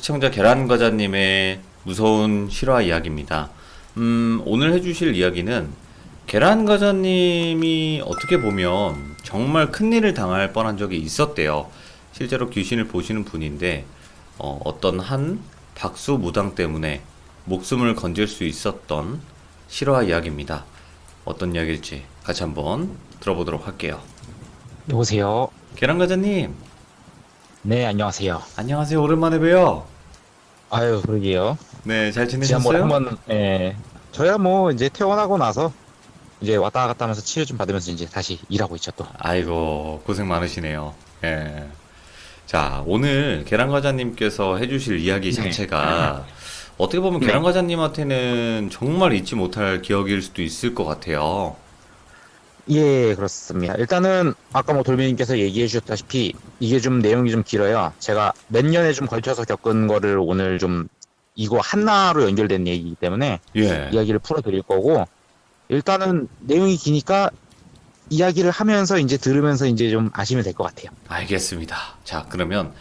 시청자 계란과자님의 무서운 실화 이야기입니다. 오늘 해주실 이야기는 계란과자님이 어떻게 보면 정말 큰일을 당할 뻔한 적이 있었대요. 실제로 귀신을 보시는 분인데, 어떤 한 박수무당 때문에 목숨을 건질 수 있었던 실화 이야기입니다. 어떤 이야기일지 같이 한번 들어보도록 할게요. 여보세요. 계란과자님, 네, 안녕하세요. 안녕하세요. 오랜만에 봬요. 아유, 그러게요. 네, 잘 지난번에 지내셨어요? 한번, 저야 뭐, 이제 퇴원하고 나서, 이제 왔다 갔다 하면서 치료 좀 받으면서 이제 다시 일하고 있죠, 또. 아이고, 고생 많으시네요. 예. 자, 오늘 계란과자님께서 해주실 이야기 네. 자체가 어떻게 보면 네. 계란과자님한테는 정말 잊지 못할 기억일 수도 있을 것 같아요. 예, 그렇습니다. 일단은, 아까 뭐 돌비님께서 얘기해 주셨다시피, 이게 좀 내용이 좀 길어요. 제가 몇 년에 좀 걸쳐서 겪은 거를 오늘 좀, 이거 하나로 연결된 얘기이기 때문에, 예. 이야기를 풀어드릴 거고, 일단은 내용이 기니까, 이야기를 하면서 이제 들으면서 이제 좀 아시면 될 것 같아요. 알겠습니다. 자, 그러면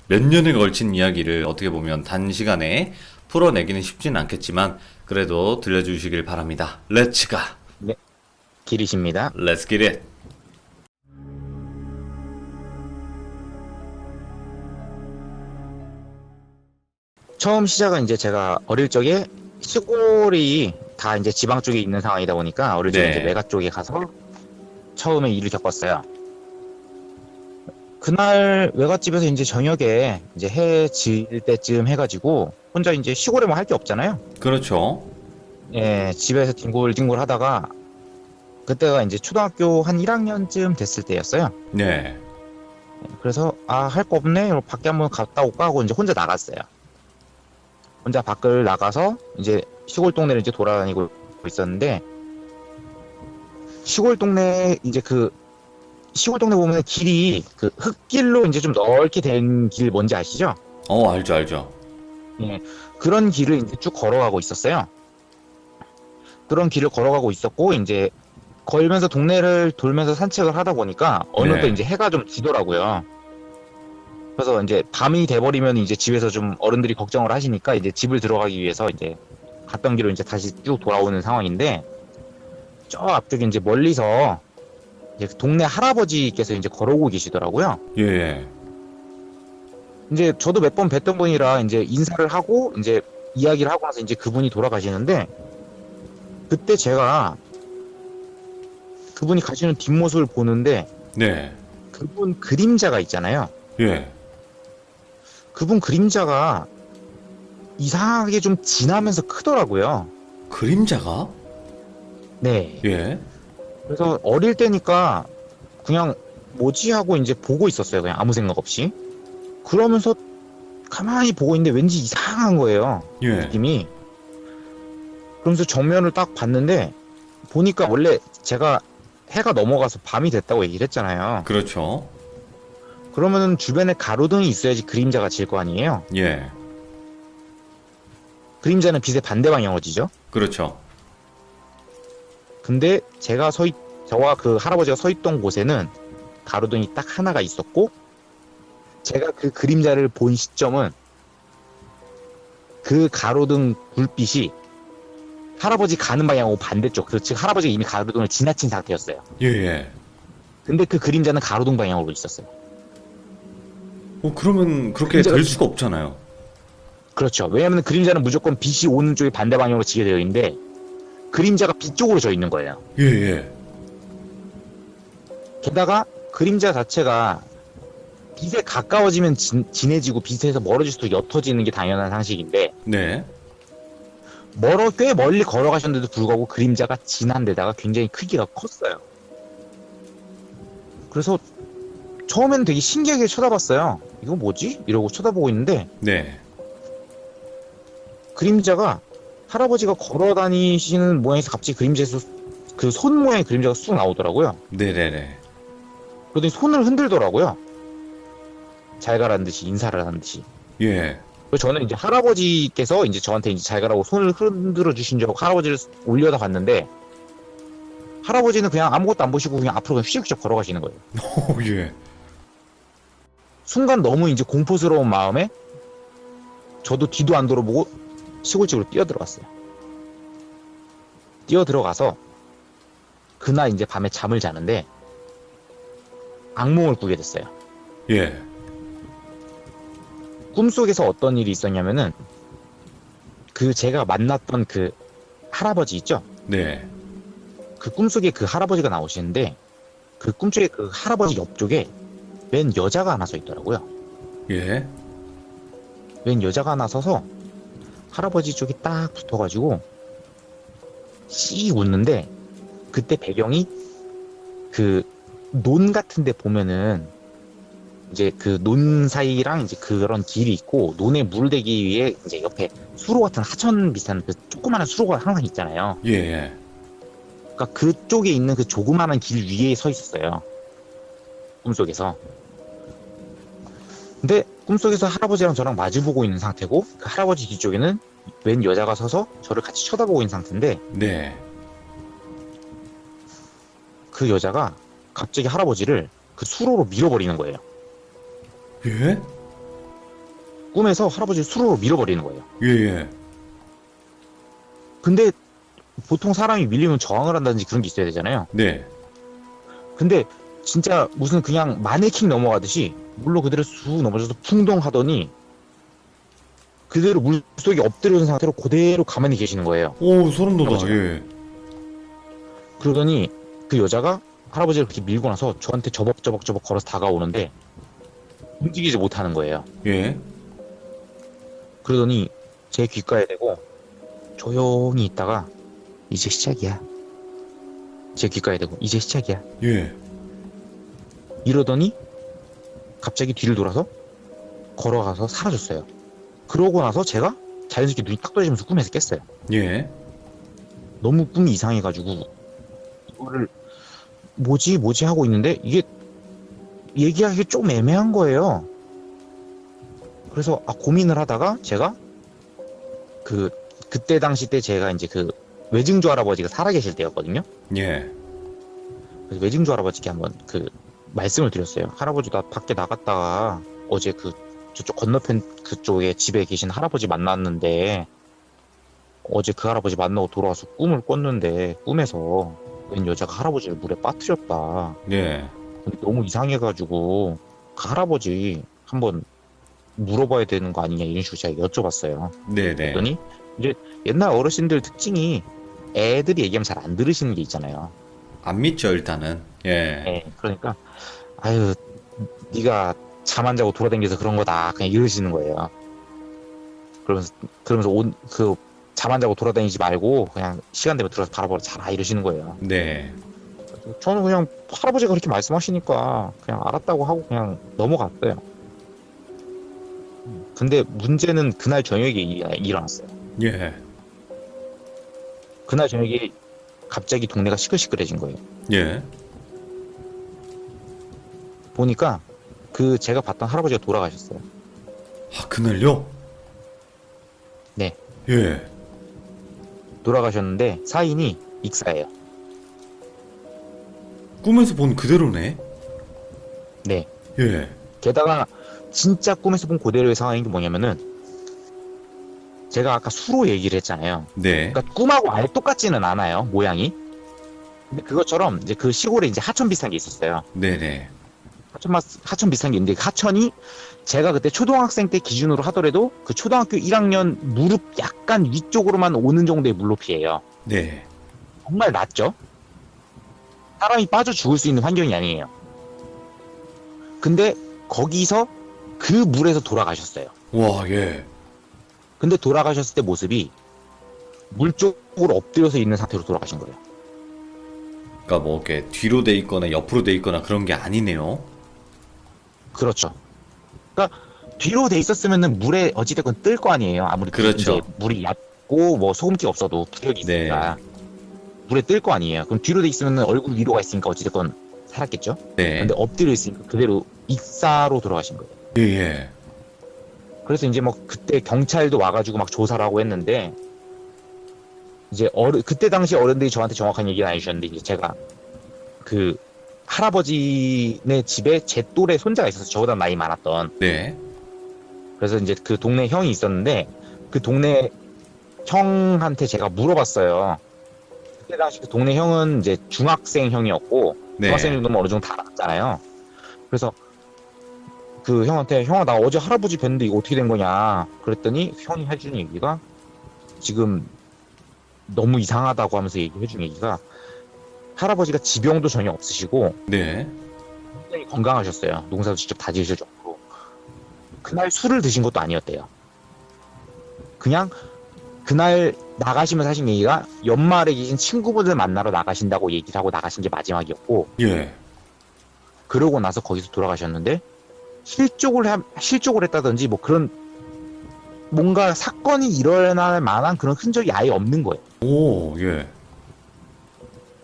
몇 년에 걸친 이야기를 어떻게 보면 단시간에 풀어내기는 쉽진 않겠지만 그래도 들려주시길 바랍니다. 렛츠 가! 네, 길이십니다. Let's get it! 처음 시작은 이제 제가 어릴 적에 시골이 다 이제 지방 쪽에 있는 상황이다 보니까 어릴 적에 네. 이제 외가 쪽에 가서 처음에 일을 겪었어요. 그날 외갓집에서 이제 저녁에 이제 해 질 때쯤 해가지고 혼자 이제 시골에 뭐 할 게 없잖아요. 그렇죠. 예, 집에서 뒹굴뒹굴 하다가 그때가 이제 초등학교 한 1학년쯤 됐을 때였어요. 네. 그래서 아, 할 거 없네. 이러고 밖에 한번 갔다 올까 하고 이제 혼자 나갔어요. 혼자 밖을 나가서 이제 시골 동네를 이제 돌아다니고 있었는데 시골 동네 이제 그 시골 동네 보면 길이 그 흙길로 이제 좀 넓게 된 길 뭔지 아시죠? 알죠, 알죠. 예. 그런 길을 이제 쭉 걸어가고 있었어요. 그런 길을 걸어가고 있었고 이제 걸면서 동네를 돌면서 산책을 하다 보니까 어느덧 네. 이제 해가 좀 지더라고요. 그래서 이제 밤이 돼버리면 이제 집에서 좀 어른들이 걱정을 하시니까 이제 집을 들어가기 위해서 이제 갔던 길로 이제 다시 쭉 돌아오는 상황인데 저 앞쪽에 이제 멀리서 이제 동네 할아버지께서 이제 걸어오고 계시더라고요. 예, 예. 이제 저도 몇 번 뵀던 분이라 이제 인사를 하고 이제 이야기를 하고 나서 이제 그분이 돌아가시는데 그때 제가 그분이 가시는 뒷모습을 보는데 네. 그분 그림자가 있잖아요. 예. 그분 그림자가 이상하게 좀 진하면서 크더라고요. 그림자가? 네. 예. 그래서 어릴 때니까 그냥 뭐지 하고 이제 보고 있었어요. 그냥 아무 생각 없이. 그러면서 가만히 보고 있는데 왠지 이상한 거예요. 예. 느낌이. 그러면서 정면을 딱 봤는데 보니까 원래 제가 해가 넘어가서 밤이 됐다고 얘기를 했잖아요. 그렇죠. 그러면은 주변에 가로등이 있어야지 그림자가 질 거 아니에요. 예. 그림자는 빛의 반대 방향으로 지죠. 그렇죠. 근데 저와 그 할아버지가 서 있던 곳에는 가로등이 딱 하나가 있었고 제가 그 그림자를 본 시점은 그 가로등 불빛이 할아버지 가는 방향하고 반대쪽, 즉 할아버지가 이미 가로등을 지나친 상태였어요. 예, 예. 근데 그 그림자는 가로등 방향으로 있었어요. 그러면 그렇게 그림자가- 될 수가 없잖아요. 그렇죠. 왜냐하면 그림자는 무조건 빛이 오는 쪽에 반대 방향으로 지게 되어 있는데 그림자가 빛 쪽으로 져 있는 거예요. 예, 예. 게다가 그림자 자체가 빛에 가까워지면 진해지고 빛에서 멀어질수록 옅어지는 게 당연한 상식인데 네. 꽤 멀리 걸어가셨는데도 불구하고 그림자가 진한 데다가 굉장히 크기가 컸어요. 그래서 처음에는 되게 신기하게 쳐다봤어요. 이거 뭐지? 이러고 쳐다보고 있는데 네. 그림자가 할아버지가 걸어 다니시는 모양에서 갑자기 그림자에서 그 손 모양의 그림자가 쑥 나오더라고요. 네네네. 그러더니 손을 흔들더라고요. 잘 가라는 듯이 인사를 하는 듯이. 예. 그래서 저는 이제 할아버지께서 이제 저한테 이제 잘 가라고 손을 흔들어 주신 줄 알고 할아버지를 올려다 봤는데 할아버지는 그냥 아무것도 안 보시고 그냥 앞으로 그냥 휘적휘적 걸어가시는 거예요. 예. 순간 너무 이제 공포스러운 마음에 저도 뒤도 안 돌아보고 시골집으로 뛰어들어갔어요. 뛰어들어가서 그날 이제 밤에 잠을 자는데 악몽을 꾸게 됐어요. 예. 꿈속에서 어떤 일이 있었냐면은 그 제가 만났던 그 할아버지 있죠? 네. 그 꿈속에 그 할아버지가 나오시는데 그 꿈속에 그 할아버지 옆쪽에 웬 여자가 하나 서 있더라고요. 예. 웬 여자가 하나 서서 할아버지 쪽에 딱 붙어가지고 씩 웃는데 그때 배경이 그 논 같은 데 보면은 이제 그 논 사이랑 이제 그런 길이 있고 논에 물 대기 위해 이제 옆에 수로 같은 하천 비슷한 그 조그마한 수로가 항상 있잖아요. 예. 예. 그러니까 그쪽에 있는 그 조그마한 길 위에 서 있었어요. 꿈속에서. 근데 꿈속에서 할아버지랑 저랑 마주보고 있는 상태고 그 할아버지 뒤쪽에는 웬 여자가 서서 저를 같이 쳐다보고 있는 상태인데 네. 그 여자가 갑자기 할아버지를 그 수로로 밀어버리는 거예요. 예? 꿈에서 할아버지를 수로로 밀어버리는 거예요. 예. 예. 근데 보통 사람이 밀리면 저항을 한다든지 그런 게 있어야 되잖아요. 네. 근데 진짜 무슨 그냥 마네킹 넘어가듯이 물로 그대로 쑥 넘어져서 풍덩 하더니 그대로 물속에 엎드려진 상태로 그대로 가만히 계시는 거예요. 오, 소름 돋아. 할아버지가. 예. 그러더니 그 여자가 할아버지를 그렇게 밀고 나서 저한테 저벅저벅 걸어서 다가오는데 움직이지 못하는 거예요. 예. 그러더니 제 귓가에 대고 조용히 있다가 이제 시작이야. 제 귓가에 대고 이제 시작이야. 예. 이러더니 갑자기 뒤를 돌아서 걸어가서 사라졌어요. 그러고 나서 제가 자연스럽게 눈이 딱 떠지면서 꿈에서 깼어요. 예. 너무 꿈이 이상해가지고 이거를 뭐지 하고 있는데 이게 얘기하기 좀 애매한 거예요. 그래서 고민을 하다가 제가 그때 당시 때 제가 이제 그 외증조 할아버지가 살아계실 때였거든요. 예. 그래서 외증조 할아버지께 한번 그 말씀을 드렸어요. 할아버지 나 밖에 나갔다가 어제 그 저쪽 건너편 그쪽에 집에 계신 할아버지 만났는데 어제 그 할아버지 만나고 돌아와서 꿈을 꿨는데 꿈에서 웬 여자가 할아버지를 물에 빠뜨렸다. 예. 근데 너무 이상해가지고 그 할아버지 한번 물어봐야 되는 거 아니냐 이런 식으로 제가 여쭤봤어요. 네네. 그랬더니 이제 옛날 어르신들 특징이 애들이 얘기하면 잘 안 들으시는 게 있잖아요. 안 믿죠, 일단은. 예. 네, 그러니까 아유 네가 잠 안 자고 돌아다니면서 그런 거다 그냥 이러시는 거예요. 그러면서 잠 안 자고 돌아다니지 말고 그냥 시간 되면 들어서 바로바로 자라 이러시는 거예요. 네. 저는 그냥 할아버지가 그렇게 말씀하시니까 그냥 알았다고 하고 그냥 넘어갔어요. 근데 문제는 그날 저녁에 일어났어요. 예. 그날 저녁에 갑자기 동네가 시끌시끌해진 거예요. 예. 보니까 그 제가 봤던 할아버지가 돌아가셨어요. 아, 그날요? 네. 예. 돌아가셨는데 사인이 익사예요. 꿈에서 본 그대로네? 네. 예. 게다가 진짜 꿈에서 본 그대로의 상황인 게 뭐냐면은 제가 아까 수로 얘기를 했잖아요. 네. 그러니까 꿈하고 아예 똑같지는 않아요, 모양이. 근데 그것처럼 이제 그 시골에 이제 하천 비슷한 게 있었어요. 네네. 하천 비슷한 게 있는데 그 하천이 제가 그때 초등학생 때 기준으로 하더라도 그 초등학교 1학년 무릎 약간 위쪽으로만 오는 정도의 물높이예요. 네. 정말 낮죠? 사람이 빠져 죽을 수 있는 환경이 아니에요. 근데 거기서 그 물에서 돌아가셨어요. 와, 예. 근데 돌아가셨을 때 모습이 물 쪽으로 엎드려서 있는 상태로 돌아가신 거예요. 그러니까 뭐 이렇게 뒤로 돼 있거나 옆으로 돼 있거나 그런 게 아니네요. 그렇죠. 그러니까 뒤로 돼 있었으면은 물에 어찌됐건 뜰 거 아니에요. 아무리 그렇죠. 이제 물이 얕고 뭐 소금기가 없어도 부력이 있으니까 물에 뜰 거 아니에요. 그럼 뒤로 돼 있으면은 얼굴 위로가 있으니까 어찌됐건 살았겠죠. 네. 근데 엎드려 있으니까 그대로 익사로 돌아가신 거예요. 예, 예. 그래서 이제 뭐 그때 경찰도 와가지고 막 조사를 하고 했는데 이제 그때 당시 어른들이 저한테 정확한 얘기는 안 해주셨는데 이제 제가 그 할아버지네 집에 제 또래 손자가 있어서 저보다 나이 많았던 네. 그래서 이제 그 동네 형이 있었는데 그 동네 형한테 제가 물어봤어요. 그때 당시 그 동네 형은 이제 중학생 형이었고 네. 중학생 정도면 어느 정도 다 알았잖아요. 그래서 그 형한테 형아 나 어제 할아버지 뵀는데 이거 어떻게 된 거냐 그랬더니 형이 해준 얘기가 지금 너무 이상하다고 하면서 얘기해준 얘기가 할아버지가 지병도 전혀 없으시고 네. 굉장히 건강하셨어요. 농사도 직접 다 지으실 정도로. 그날 술을 드신 것도 아니었대요. 그냥 그날 나가시면서 하신 얘기가 연말에 계신 친구분들 만나러 나가신다고 얘기를 하고 나가신 게 마지막이었고 예. 그러고 나서 거기서 돌아가셨는데 실족을 했다든지 뭐 그런 뭔가 사건이 일어날 만한 그런 흔적이 아예 없는 거예요. 오, 예.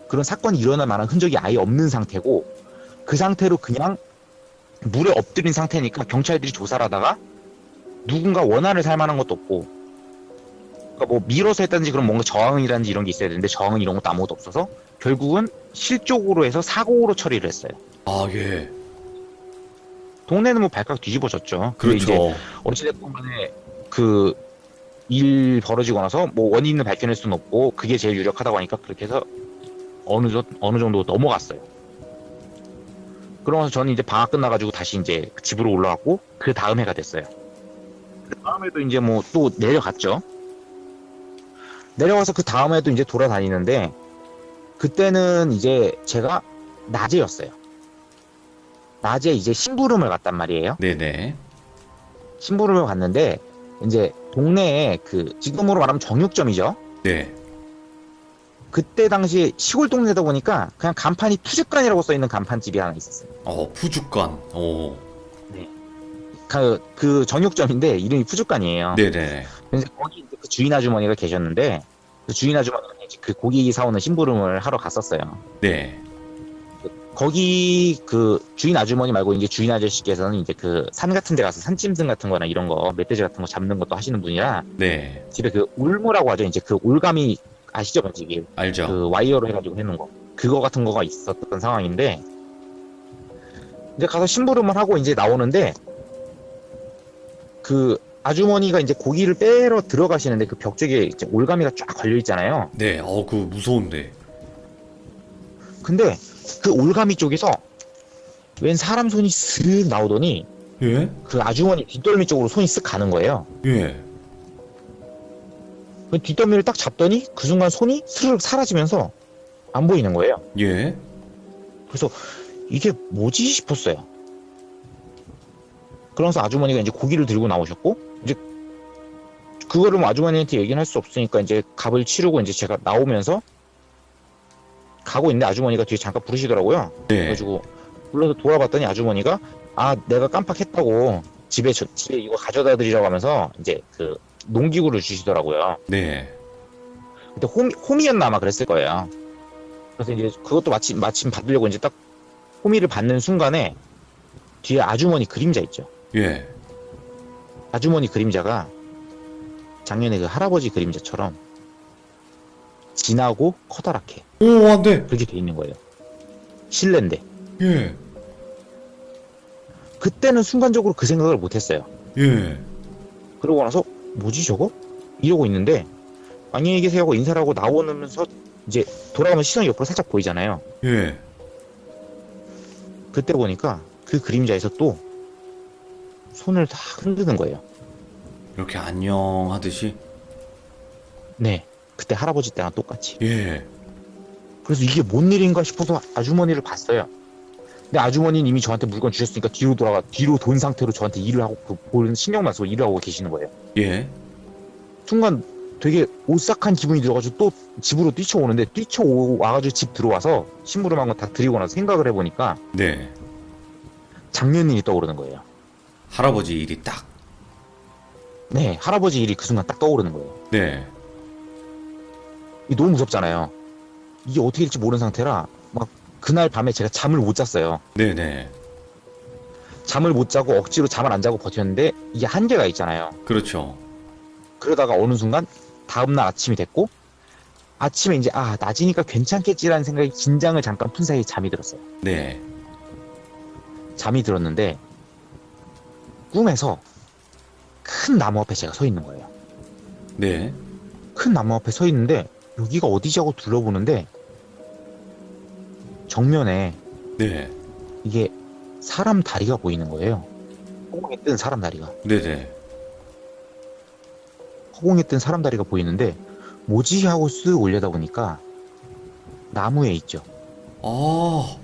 그런 사건이 일어날 만한 흔적이 아예 없는 상태고 그 상태로 그냥 물에 엎드린 상태니까 경찰들이 조사를 하다가 누군가 원한을 살 만한 것도 없고 그러니까 뭐 밀어서 했다든지 그런 뭔가 저항이라든지 이런 게 있어야 되는데 저항 이런 것도 아무것도 없어서 결국은 실족으로 해서 사고로 처리를 했어요. 아, 예. 동네는 뭐 발칵 뒤집어졌죠. 근데 이제 그렇죠. 어찌됐건 간에 그 일 벌어지고 나서 뭐 원인을 밝혀낼 수는 없고 그게 제일 유력하다고 하니까 그렇게 해서 어느 정도 넘어갔어요. 그러면서 저는 이제 방학 끝나가지고 다시 이제 집으로 올라왔고 그 다음 해가 됐어요. 그 다음에도 이제 뭐 또 내려갔죠. 내려가서 그 다음에도 이제 돌아다니는데 그때는 이제 제가 낮에였어요. 낮에 이제 심부름을 갔단 말이에요. 네네. 심부름을 갔는데 이제 동네에 그 지금으로 말하면 정육점이죠. 네. 그때 당시에 시골 동네다 보니까 그냥 간판이 푸주간이라고 써 있는 간판집이 하나 있었어요. 푸주간. 오. 그 정육점인데 이름이 푸주간이에요. 네네. 그래서 거기 이제 그 주인 아주머니가 계셨는데 그 주인 아주머니가 이제 그 고기 사오는 심부름을 하러 갔었어요. 네. 거기 그 주인 아주머니 말고 이제 주인 아저씨께서는 이제 그 산 같은 데 가서 산짐승 같은 거나 이런 거 멧돼지 같은 거 잡는 것도 하시는 분이라 네. 집에 그 울무라고 하죠. 이제 그 올가미 아시죠? 이게 알죠. 그 와이어로 해가지고 해놓은 거 그거 같은 거가 있었던 상황인데 이제 가서 심부름을 하고 이제 나오는데 그 아주머니가 이제 고기를 빼러 들어가시는데 그 벽 쪽에 이제 올가미가 쫙 걸려 있잖아요. 네. 그거 무서운데. 근데 그 올가미 쪽에서 웬 사람 손이 슥 나오더니 예? 그 아주머니 뒷덜미 쪽으로 손이 쓱 가는 거예요. 예. 그 뒷덜미를 딱 잡더니 그 순간 손이 스르륵 사라지면서 안 보이는 거예요. 예. 그래서 이게 뭐지 싶었어요. 그러면서 아주머니가 이제 고기를 들고 나오셨고 이제 그거를 뭐 아주머니한테 얘기는 할 수 없으니까 이제 값을 치르고 이제 제가 나오면서 가고 있는데 아주머니가 뒤에 잠깐 부르시더라고요. 네. 그래가지고 불러서 돌아봤더니 아주머니가 아 내가 깜빡했다고 집에 이거 가져다 드리라고 하면서 이제 그 농기구를 주시더라고요. 네. 그때 홈이었나 아마 그랬을 거예요. 그래서 이제 그것도 마침 받으려고 이제 딱 호미를 받는 순간에 뒤에 아주머니 그림자 있죠. 예. 아주머니 그림자가 작년에 그 할아버지 그림자처럼 진하고 커다랗게 오, 안 돼. 그렇게 돼 있는 거예요. 실내인데. 예. 그때는 순간적으로 그 생각을 못했어요. 예. 그러고 나서 뭐지 저거? 이러고 있는데 안녕히 계세요 하고 인사를 하고 나오면서 이제 돌아가면 시선이 옆으로 살짝 보이잖아요. 예. 그때 보니까 그 그림자에서 또 손을 다 흔드는 거예요. 이렇게 안녕 하듯이. 네. 그때 할아버지 때랑 똑같이. 예. 그래서 이게 뭔 일인가 싶어서 아주머니를 봤어요. 근데 아주머니는 이미 저한테 물건 주셨으니까 뒤로 돈 상태로 저한테 일을 하고, 보는 신경만 쓰고 일을 하고 계시는 거예요. 예. 순간 되게 오싹한 기분이 들어가지고 또 집으로 뛰쳐오는데, 뛰쳐와가지고 집 들어와서 심부름한 거 다 드리고 나서 생각을 해보니까 네. 작년 일이 떠오르는 거예요. 할아버지 일이 딱. 네, 할아버지 일이 그 순간 딱 떠오르는 거예요. 네. 이게 너무 무섭잖아요. 이게 어떻게 될지 모르는 상태라 막 그날 밤에 제가 잠을 못 잤어요. 네네. 잠을 못 자고 억지로 잠을 안 자고 버텼는데 이게 한계가 있잖아요. 그렇죠. 그러다가 어느 순간 다음날 아침이 됐고 아침에 이제 낮이니까 괜찮겠지라는 생각이 긴장을 잠깐 푼 사이에 잠이 들었어요. 큰 나무 앞에 제가 서 있는 거예요. 네. 큰 나무 앞에 서 있는데 여기가 어디지 하고 둘러보는데 정면에 네. 이게 사람 다리가 보이는 거예요. 허공에 뜬 사람 다리가. 네네. 허공에 뜬 사람 다리가 보이는데 뭐지 하고 쓱 올려다 보니까 나무에 있죠. 아,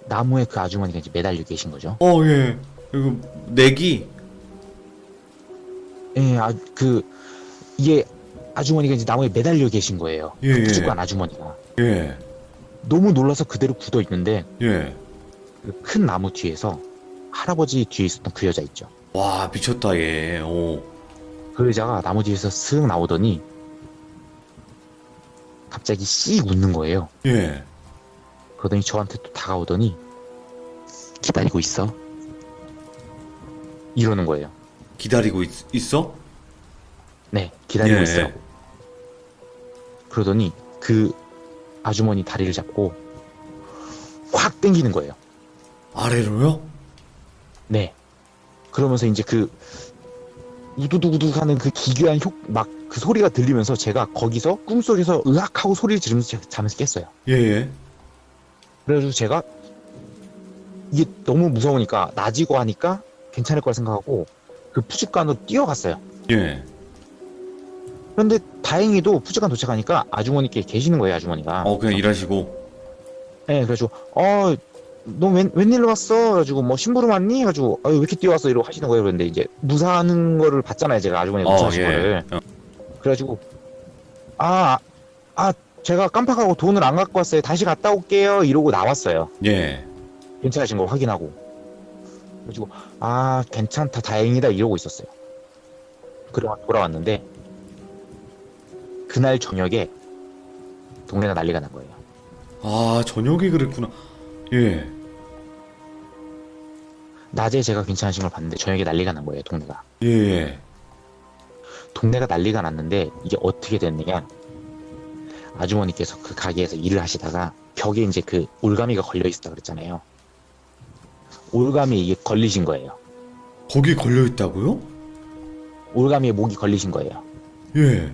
나무에 그 아주머니가 이제 매달려 계신 거죠. 예. 이거 내기. 예, 이게 아주머니가 이제 나무에 매달려 계신 거예요. 예, 그 예. 푸주간 아주머니가. 예. 너무 놀라서 그대로 굳어 있는데 예. 그 큰 나무 뒤에서 할아버지 뒤에 있었던 그 여자 있죠. 와, 미쳤다, 얘. 오. 그 여자가 나무 뒤에서 슥 나오더니 갑자기 씩 웃는 거예요. 예. 그러더니 저한테 또 다가오더니 기다리고 있어. 이러는 거예요. 기다리고 있어? 네, 기다리고 예. 있어. 그러더니 그 아주머니 다리를 잡고 확 당기는 거예요. 아래로요? 네. 그러면서 이제 그 우두두두둑 하는 그 기괴한 막 그 소리가 들리면서 제가 거기서 꿈속에서 으악 하고 소리를 지르면서 제가 잠에서 깼어요. 예, 예. 그래가지고 제가 이게 너무 무서우니까 낮이고 하니까 괜찮을 거라 생각하고 그 푸주간으로 뛰어갔어요. 예. 그런데 다행히도 푸주간 도착하니까 아주머니께 계시는 거예요, 아주머니가. 그냥 일하시고. 네, 그래가지고 너 웬일로 왔어? 그래가지고 뭐 심부름 왔니? 해가지고 왜 이렇게 뛰어왔어? 이러고 하시는 거예요. 그런데 이제 무사하는 거를 봤잖아요, 제가 아주머니가 무사하신 예. 거를. 그래가지고 제가 깜빡하고 돈을 안 갖고 왔어요. 다시 갔다 올게요. 이러고 나왔어요. 예. 괜찮으신 거 확인하고. 그래가지고 괜찮다, 다행이다 이러고 있었어요. 그러고 돌아왔는데 그날 저녁에 동네가 난리가 난 거예요. 아, 저녁에 그랬구나. 예. 낮에 제가 괜찮으신 걸 봤는데 저녁에 난리가 난 거예요, 동네가. 예, 예. 동네가 난리가 났는데 이게 어떻게 됐느냐, 아주머니께서 그 가게에서 일을 하시다가 벽에 이제 그 올가미가 걸려 있었다 그랬잖아요. 올가미에 이게 걸리신 거예요. 거기 걸려 있다고요? 올가미에 목이 걸리신 거예요. 예.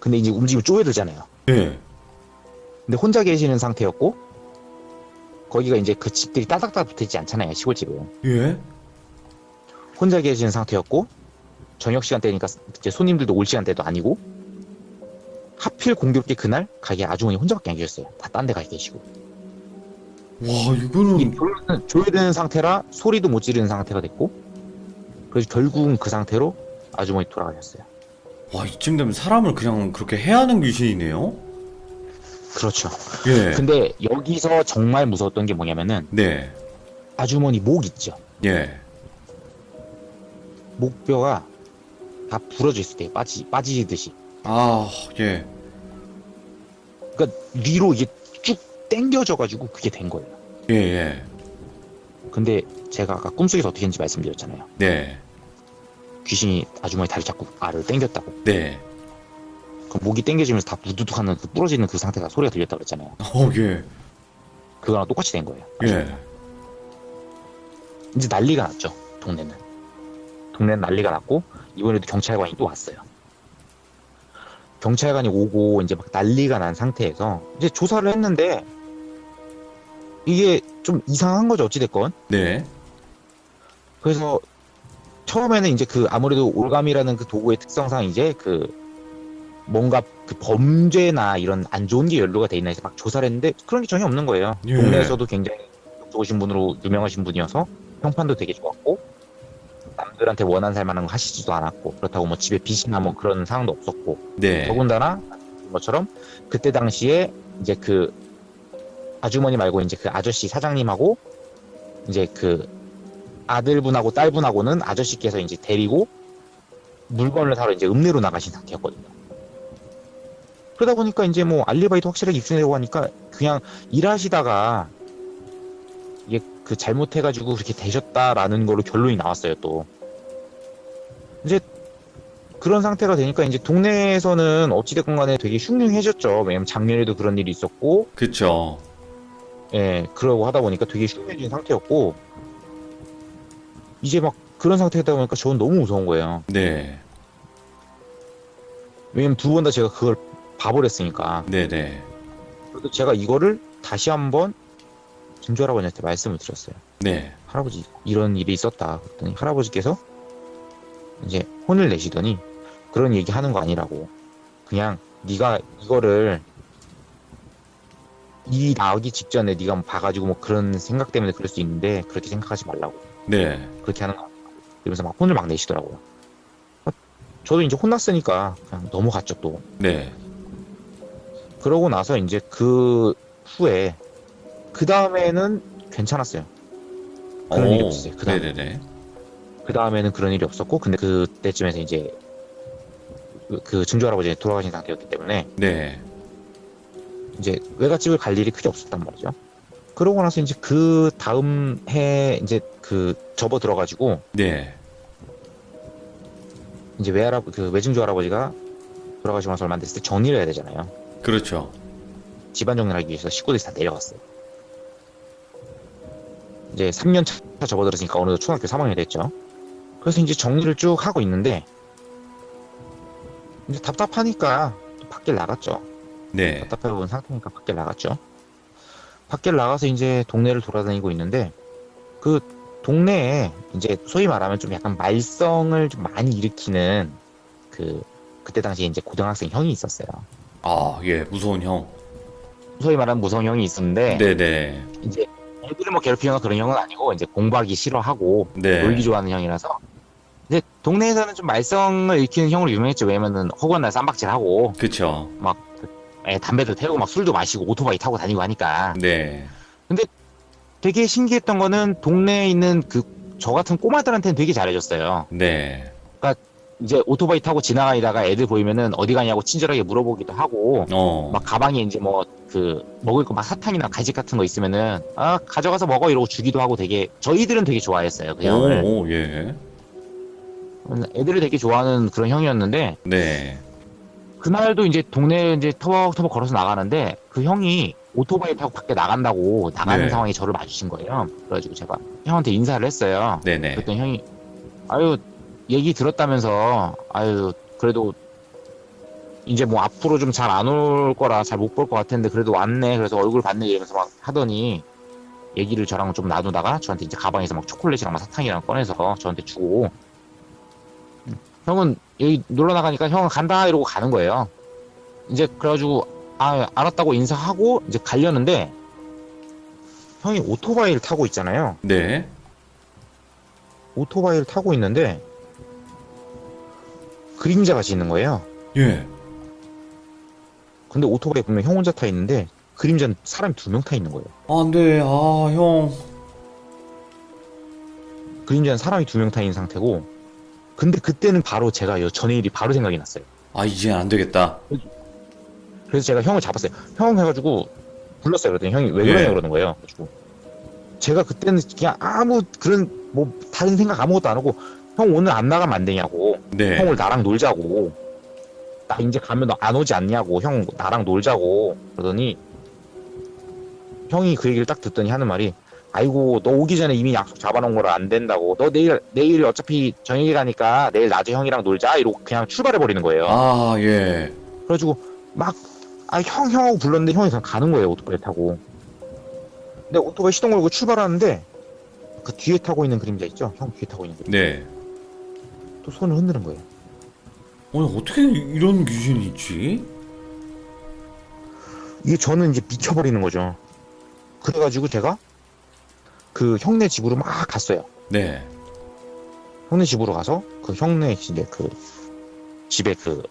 근데 이제 움직이면 쪼여들잖아요. 예. 근데 혼자 계시는 상태였고 거기가 이제 그 집들이 따닥따닥 붙어있지 않잖아요, 시골집은. 예. 혼자 계시는 상태였고 저녁 시간대니까 이제 손님들도 올 시간대도 아니고 하필 공교롭게 그날 가게 아주머니 혼자밖에 안 계셨어요. 다 딴 데 가 계시고. 와, 이거는. 조여야 되는 상태라 소리도 못 지르는 상태가 됐고 그래서 결국은 그 상태로 아주머니 돌아가셨어요. 와, 이쯤 되면 사람을 그냥 그렇게 해야 하는 귀신이네요? 그렇죠. 예. 근데 여기서 정말 무서웠던 게 뭐냐면은 네. 아주머니 목 있죠. 예. 목뼈가 다 부러져 있을 때 빠지듯이. 아, 예. 그러니까 위로 이게 쭉 당겨져가지고 그게 된 거예요. 예, 예. 근데 제가 아까 꿈속에서 어떻게 했는지 말씀드렸잖아요. 네. 귀신이 아주머니 다리 잡고 알을 당겼다고. 네. 그 목이 당겨지면서 다 부두둑하는 그 부러지는 그 상태가 소리가 들렸다고 그랬잖아요. 예. 그거랑 똑같이 된 거예요. 예. 이제 난리가 났죠. 동네는 난리가 났고 이번에도 경찰관이 또 왔어요. 경찰관이 오고 이제 막 난리가 난 상태에서 이제 조사를 했는데 이게 좀 이상한 거죠, 어찌됐건. 네. 그래서 처음에는 이제 그 아무래도 올감이라는 그 도구의 특성상 이제 그 뭔가 그 범죄나 이런 안 좋은 게 연루가 돼 있나 해서 막 조사를 했는데 그런 게 전혀 없는 거예요. 예. 동네에서도 굉장히 좋으신 분으로 유명하신 분이어서 평판도 되게 좋았고 남들한테 원한 살 만한 거 하시지도 않았고 그렇다고 뭐 집에 빚이나 뭐 그런 상황도 없었고 네. 더군다나 것처럼 그때 당시에 이제 그 아주머니 말고 이제 그 아저씨 사장님하고 이제 그 아들분하고 딸분하고는 아저씨께서 이제 데리고 물건을 사러 이제 읍내로 나가신 상태였거든요. 그러다 보니까 이제 뭐 알리바이도 확실하게 입증되고 하니까 그냥 일하시다가 이게 그 잘못해가지고 그렇게 되셨다라는 걸로 결론이 나왔어요. 또 이제 그런 상태가 되니까 이제 동네에서는 어찌됐건 간에 되게 흉흉해졌죠. 왜냐면 작년에도 그런 일이 있었고, 그쵸. 예, 그러고 하다 보니까 되게 흉흉해진 상태였고, 이제 막 그런 상태다 보니까 저는 너무 무서운 거예요. 네. 왜냐면 두 번 다 제가 그걸 봐버렸으니까. 네네. 그래서 제가 이거를 다시 한번 증조 할아버지한테 말씀을 드렸어요. 네. 할아버지 이런 일이 있었다. 그랬더니 할아버지께서 이제 혼을 내시더니 그런 얘기 하는 거 아니라고. 그냥 네가 이거를 일이 나오기 직전에 네가 뭐 봐가지고 뭐 그런 생각 때문에 그럴 수 있는데 그렇게 생각하지 말라고. 네. 그렇게 하는 거 아니라고. 이러면서 막 혼을 막 내시더라고요. 저도 이제 혼났으니까 그냥 넘어갔죠 또. 네. 그러고 나서 이제 그 후에 그 다음에는 괜찮았어요. 그런 일이 없었어요. 그 다음. 네네네. 그 다음에는 그런 일이 없었고, 근데 그때쯤에서 이제 그 증조 할아버지 돌아가신 상태였기 때문에 네. 이제 외갓집을 갈 일이 크게 없었단 말이죠. 그러고 나서 이제 그 다음 해 이제 그 접어 들어가지고 네. 이제 그 외증조 할아버지가 돌아가시고 나서 얼마 안 됐을 때 정리를 해야 되잖아요. 그렇죠. 집안 정리를 하기 위해서 식구들이 다 내려갔어요. 이제 3년 차 접어들었으니까 어느덧 초등학교 3학년이 됐죠. 그래서 이제 정리를 쭉 하고 있는데 이제 답답하니까 또 밖에 나갔죠. 네. 답답해 보는 상태니까 밖에 나갔죠. 밖에 나가서 이제 동네를 돌아다니고 있는데 그 동네에 이제 소위 말하면 좀 약간 말썽을 좀 많이 일으키는 그때 당시에 이제 고등학생 형이 있었어요. 아, 예. 무서운 형. 소위 말하는 무서운 형이 있었는데 네네. 이제 애들을 뭐 괴롭히거나 그런 형은 아니고 이제 공부하기 싫어하고 네. 놀기 좋아하는 형이라서 이제 동네에서는 좀 말썽을 일으키는 형으로 유명했죠. 왜냐면은 허구한 날 쌈박질하고 그쵸. 막 담배도 태우고 막 술도 마시고 오토바이 타고 다니고 하니까. 네. 근데 되게 신기했던 거는 동네에 있는 저 같은 꼬마들한테는 되게 잘해줬어요. 네. 이제 오토바이 타고 지나가다가 애들 보이면은 어디 가냐고 친절하게 물어보기도 하고 막 가방에 이제 뭐 먹을 거 막 사탕이나 간식 같은 거 있으면은 가져가서 먹어 이러고 주기도 하고 되게 저희들은 되게 좋아했어요. 그 형을. 오, 예. 애들이 되게 좋아하는 그런 형이었는데 네. 그날도 이제 동네 이제 터벅터벅 걸어서 나가는데 그 형이 오토바이 타고 밖에 나간다고 나가는 네. 상황에 저를 마주친 거예요. 그래가지고 제가 형한테 인사를 했어요. 네네. 그랬더니 형이 아유 얘기 들었다면서 아유 그래도 이제 뭐 앞으로 좀 잘 안 올 거라 잘 못 볼 것 같았는데 그래도 왔네. 그래서 얼굴 봤네 이러면서 막 하더니 얘기를 저랑 좀 나누다가 저한테 이제 가방에서 막 초콜릿이랑 막 사탕이랑 꺼내서 저한테 주고 형은 여기 놀러 나가니까 형은 간다 이러고 가는 거예요. 이제 그래가지고 알았다고 인사하고 이제 가려는데 형이 오토바이를 타고 있잖아요. 네. 오토바이를 타고 있는데 그림자 같이 있는 거예요. 예. 근데 오토바이 보면 형 혼자 타 있는데 그림자는 사람이 2명 타 있는 거예요. 안 돼. 아, 형. 그림자는 사람이 2명 타 있는 상태고 근데 그때는 바로 제가 전에 일이 바로 생각이 났어요. 아, 이제 안 되겠다. 그래서 제가 형을 잡았어요. 형 해가지고 불렀어요. 그랬더니 형이 왜 그러냐 예. 그러는 거예요. 그래가지고 제가 그때는 그냥 아무 그런 뭐 다른 생각 아무것도 안 하고 형 오늘 안 나가면 안 되냐고. 네. 형을 나랑 놀자고. 나 이제 가면 너 안 오지 않냐고. 형 나랑 놀자고. 그러더니 형이 그 얘기를 딱 듣더니 하는 말이 아이고 너 오기 전에 이미 약속 잡아놓은 거라 안 된다고. 너 내일 어차피 저녁에 가니까 내일 낮에 형이랑 놀자 이러고 그냥 출발해 버리는 거예요. 아, 예. 그래가지고 막 형 하고 불렀는데 형이 그냥 가는 거예요. 오토바이 타고. 근데 오토바이 시동 걸고 출발하는데 그 뒤에 타고 있는 그림자 있죠? 형 뒤에 타고 있는 그림자. 네. 또 손을 흔드는 거예요. 아니, 어떻게 이런 귀신이 있지? 이게 저는 이제 미쳐버리는 거죠. 그래가지고 제가 그 형네 집으로 막 갔어요. 네. 형네 집으로 가서 그 형네 이제 그 집에 그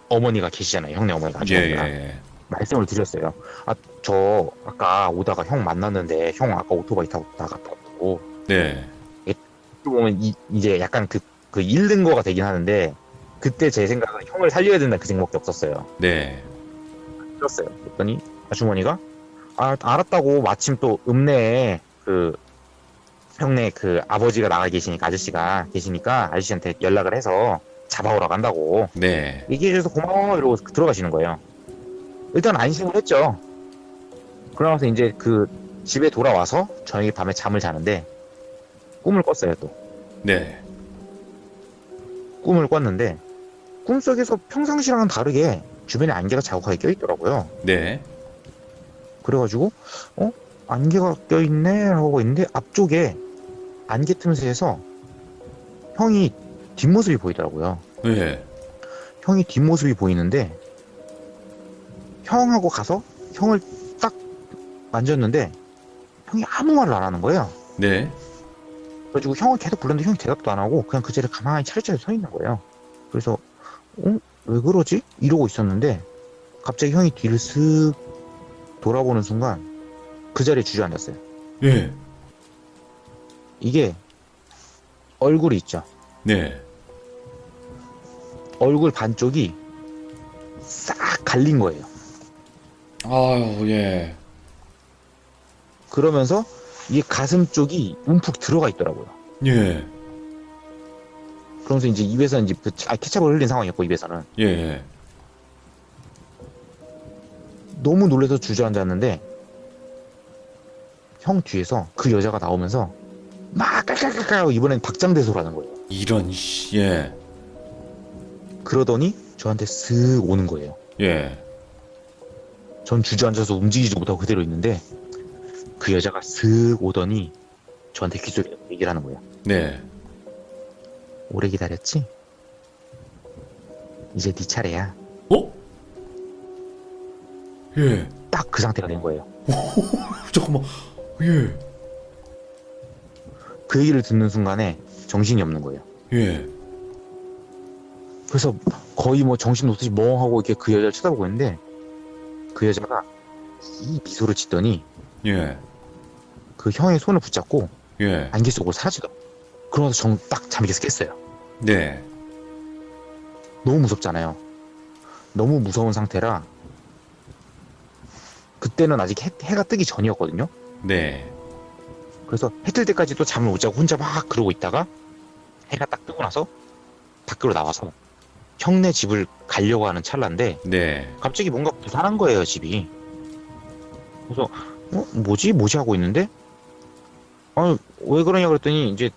어머니가 계시잖아요. 형네 어머니가. 예, 예. 말씀을 드렸어요. 저 아까 오다가 형 만났는데 형 아까 오토바이 타고 나갔다고. 네. 보면 이제 약간 그 잃는 거가 되긴 하는데 그때 제 생각은 형을 살려야 된다 그 생각밖에 없었어요. 네. 들었어요. 그랬더니 아주머니가 알았다고 마침 또 읍내에 그 형네 그 아버지가 나가 계시니까 아저씨가 계시니까 아저씨한테 연락을 해서 잡아오라고 한다고 네. 얘기해줘서 고마워 이러고 들어가시는 거예요. 일단 안심을 했죠. 그러면서 이제 그 집에 돌아와서 저녁에 밤에 잠을 자는데 꿈을 꿨어요 또. 네. 꿈을 꿨는데 꿈속에서 평상시랑은 다르게 주변에 안개가 자욱하게 껴있더라고요. 네. 그래가지고 안개가 껴있네 하고 있는데 앞쪽에 안개 틈새에서 형이 뒷모습이 보이더라고요. 네. 형이 뒷모습이 보이는데 형하고 가서 형을 딱 만졌는데 형이 아무 말을 안 하는 거예요. 네. 그래가지고 형을 계속 불렀는데 형이 대답도 안 하고 그냥 그 자리에 가만히 차례차례 서 있는 거예요. 그래서 왜 그러지? 이러고 있었는데 갑자기 형이 뒤를 슥 돌아보는 순간 그 자리에 주저앉았어요. 예. 이게 얼굴이 있죠. 네. 얼굴 반쪽이 싹 갈린 거예요. 아유, 예. 그러면서 이게 가슴 쪽이 움푹 들어가 있더라고요. 예. 그러면서 이제 입에서 이제 케찹을 흘린 상황이었고 입에서는 예. 너무 놀라서 주저앉았는데 형 뒤에서 그 여자가 나오면서 막 깔깔깔깔 이번엔 박장대소를 하는 거예요. 이런, 씨. 예. 그러더니 저한테 슥 오는 거예요. 예. 전 주저앉아서 움직이지 못하고 그대로 있는데 그 여자가 슥 오더니 저한테 귓속에 얘기를 하는 거예요. 네. 오래 기다렸지? 이제 네 차례야. 어? 예. 딱 그 상태가 된 거예요. 잠깐만. 예. 그 얘기를 듣는 순간에 정신이 없는 거예요. 예. 그래서 거의 뭐 정신 놓듯이 멍하고 이렇게 그 여자를 쳐다보고 있는데 그 여자가 이 미소를 짓더니 예. 그 형의 손을 붙잡고 예. 안개 속으로 사라지더라고요. 그러면서 딱 잠에서 깼어요. 네. 너무 무섭잖아요. 너무 무서운 상태라 그때는 아직 해가 뜨기 전이었거든요. 네. 그래서 해 뜰 때까지 또 잠을 못 자고 혼자 막 그러고 있다가 해가 딱 뜨고 나서 밖으로 나와서 형네 집을 가려고 하는 찰나인데 네. 갑자기 뭔가 부산한 거예요, 집이. 그래서 뭐지 하고 있는데 왜 그러냐 그랬더니 이제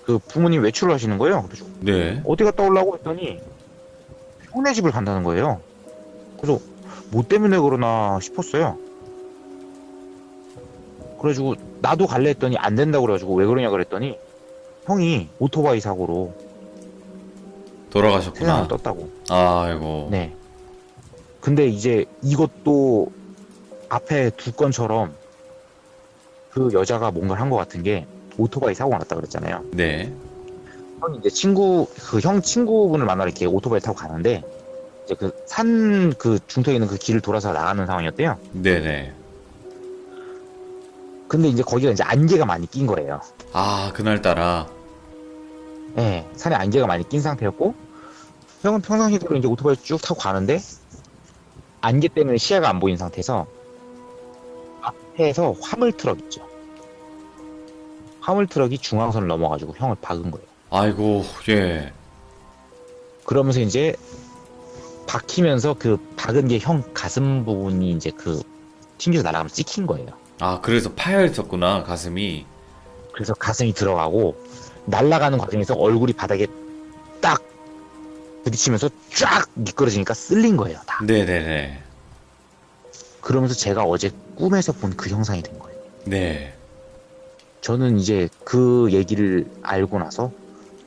그 부모님 외출을 하시는 거예요. 그래서 네. 어디 갔다 오려고 했더니 형네 집을 간다는 거예요. 그래서 뭐 때문에 그러나 싶었어요. 그래가지고 나도 갈래 했더니 안 된다고 그래가지고 왜 그러냐 그랬더니 형이 오토바이 사고로 돌아가셨구나. 세상을 떴다고. 아이고. 네. 근데 이제 이것도 앞에 두 건처럼 그 여자가 뭔가를 한 것 같은 게 오토바이 사고가 났다 그랬잖아요. 네. 형이 이제 형 친구분을 만나러 이렇게 오토바이 타고 가는데 이제 그 산 그 중턱에 있는 그 길을 돌아서 나가는 상황이었대요. 네네. 근데 이제 거기가 이제 안개가 많이 낀 거예요. 아, 그날따라. 네, 산에 안개가 많이 낀 상태였고 형은 평상시대로 이제 오토바이 쭉 타고 가는데 안개 때문에 시야가 안 보이는 상태에서 앞에서 화물 트럭 있죠. 화물 트럭이 중앙선을 넘어가지고 형을 박은 거예요. 아이고, 예. 그러면서 이제 박히면서 그 박은 게 형 가슴 부분이 이제 그 튕겨서 날아가면서 찍힌 거예요. 아, 그래서 파여 있었구나, 가슴이. 그래서 가슴이 들어가고 날아가는 과정에서 얼굴이 바닥에 딱 부딪히면서 쫙 미끄러지니까 쓸린 거예요, 다. 네네네. 그러면서 제가 어제 꿈에서 본 그 형상이 된 거예요. 네. 저는 이제 그 얘기를 알고 나서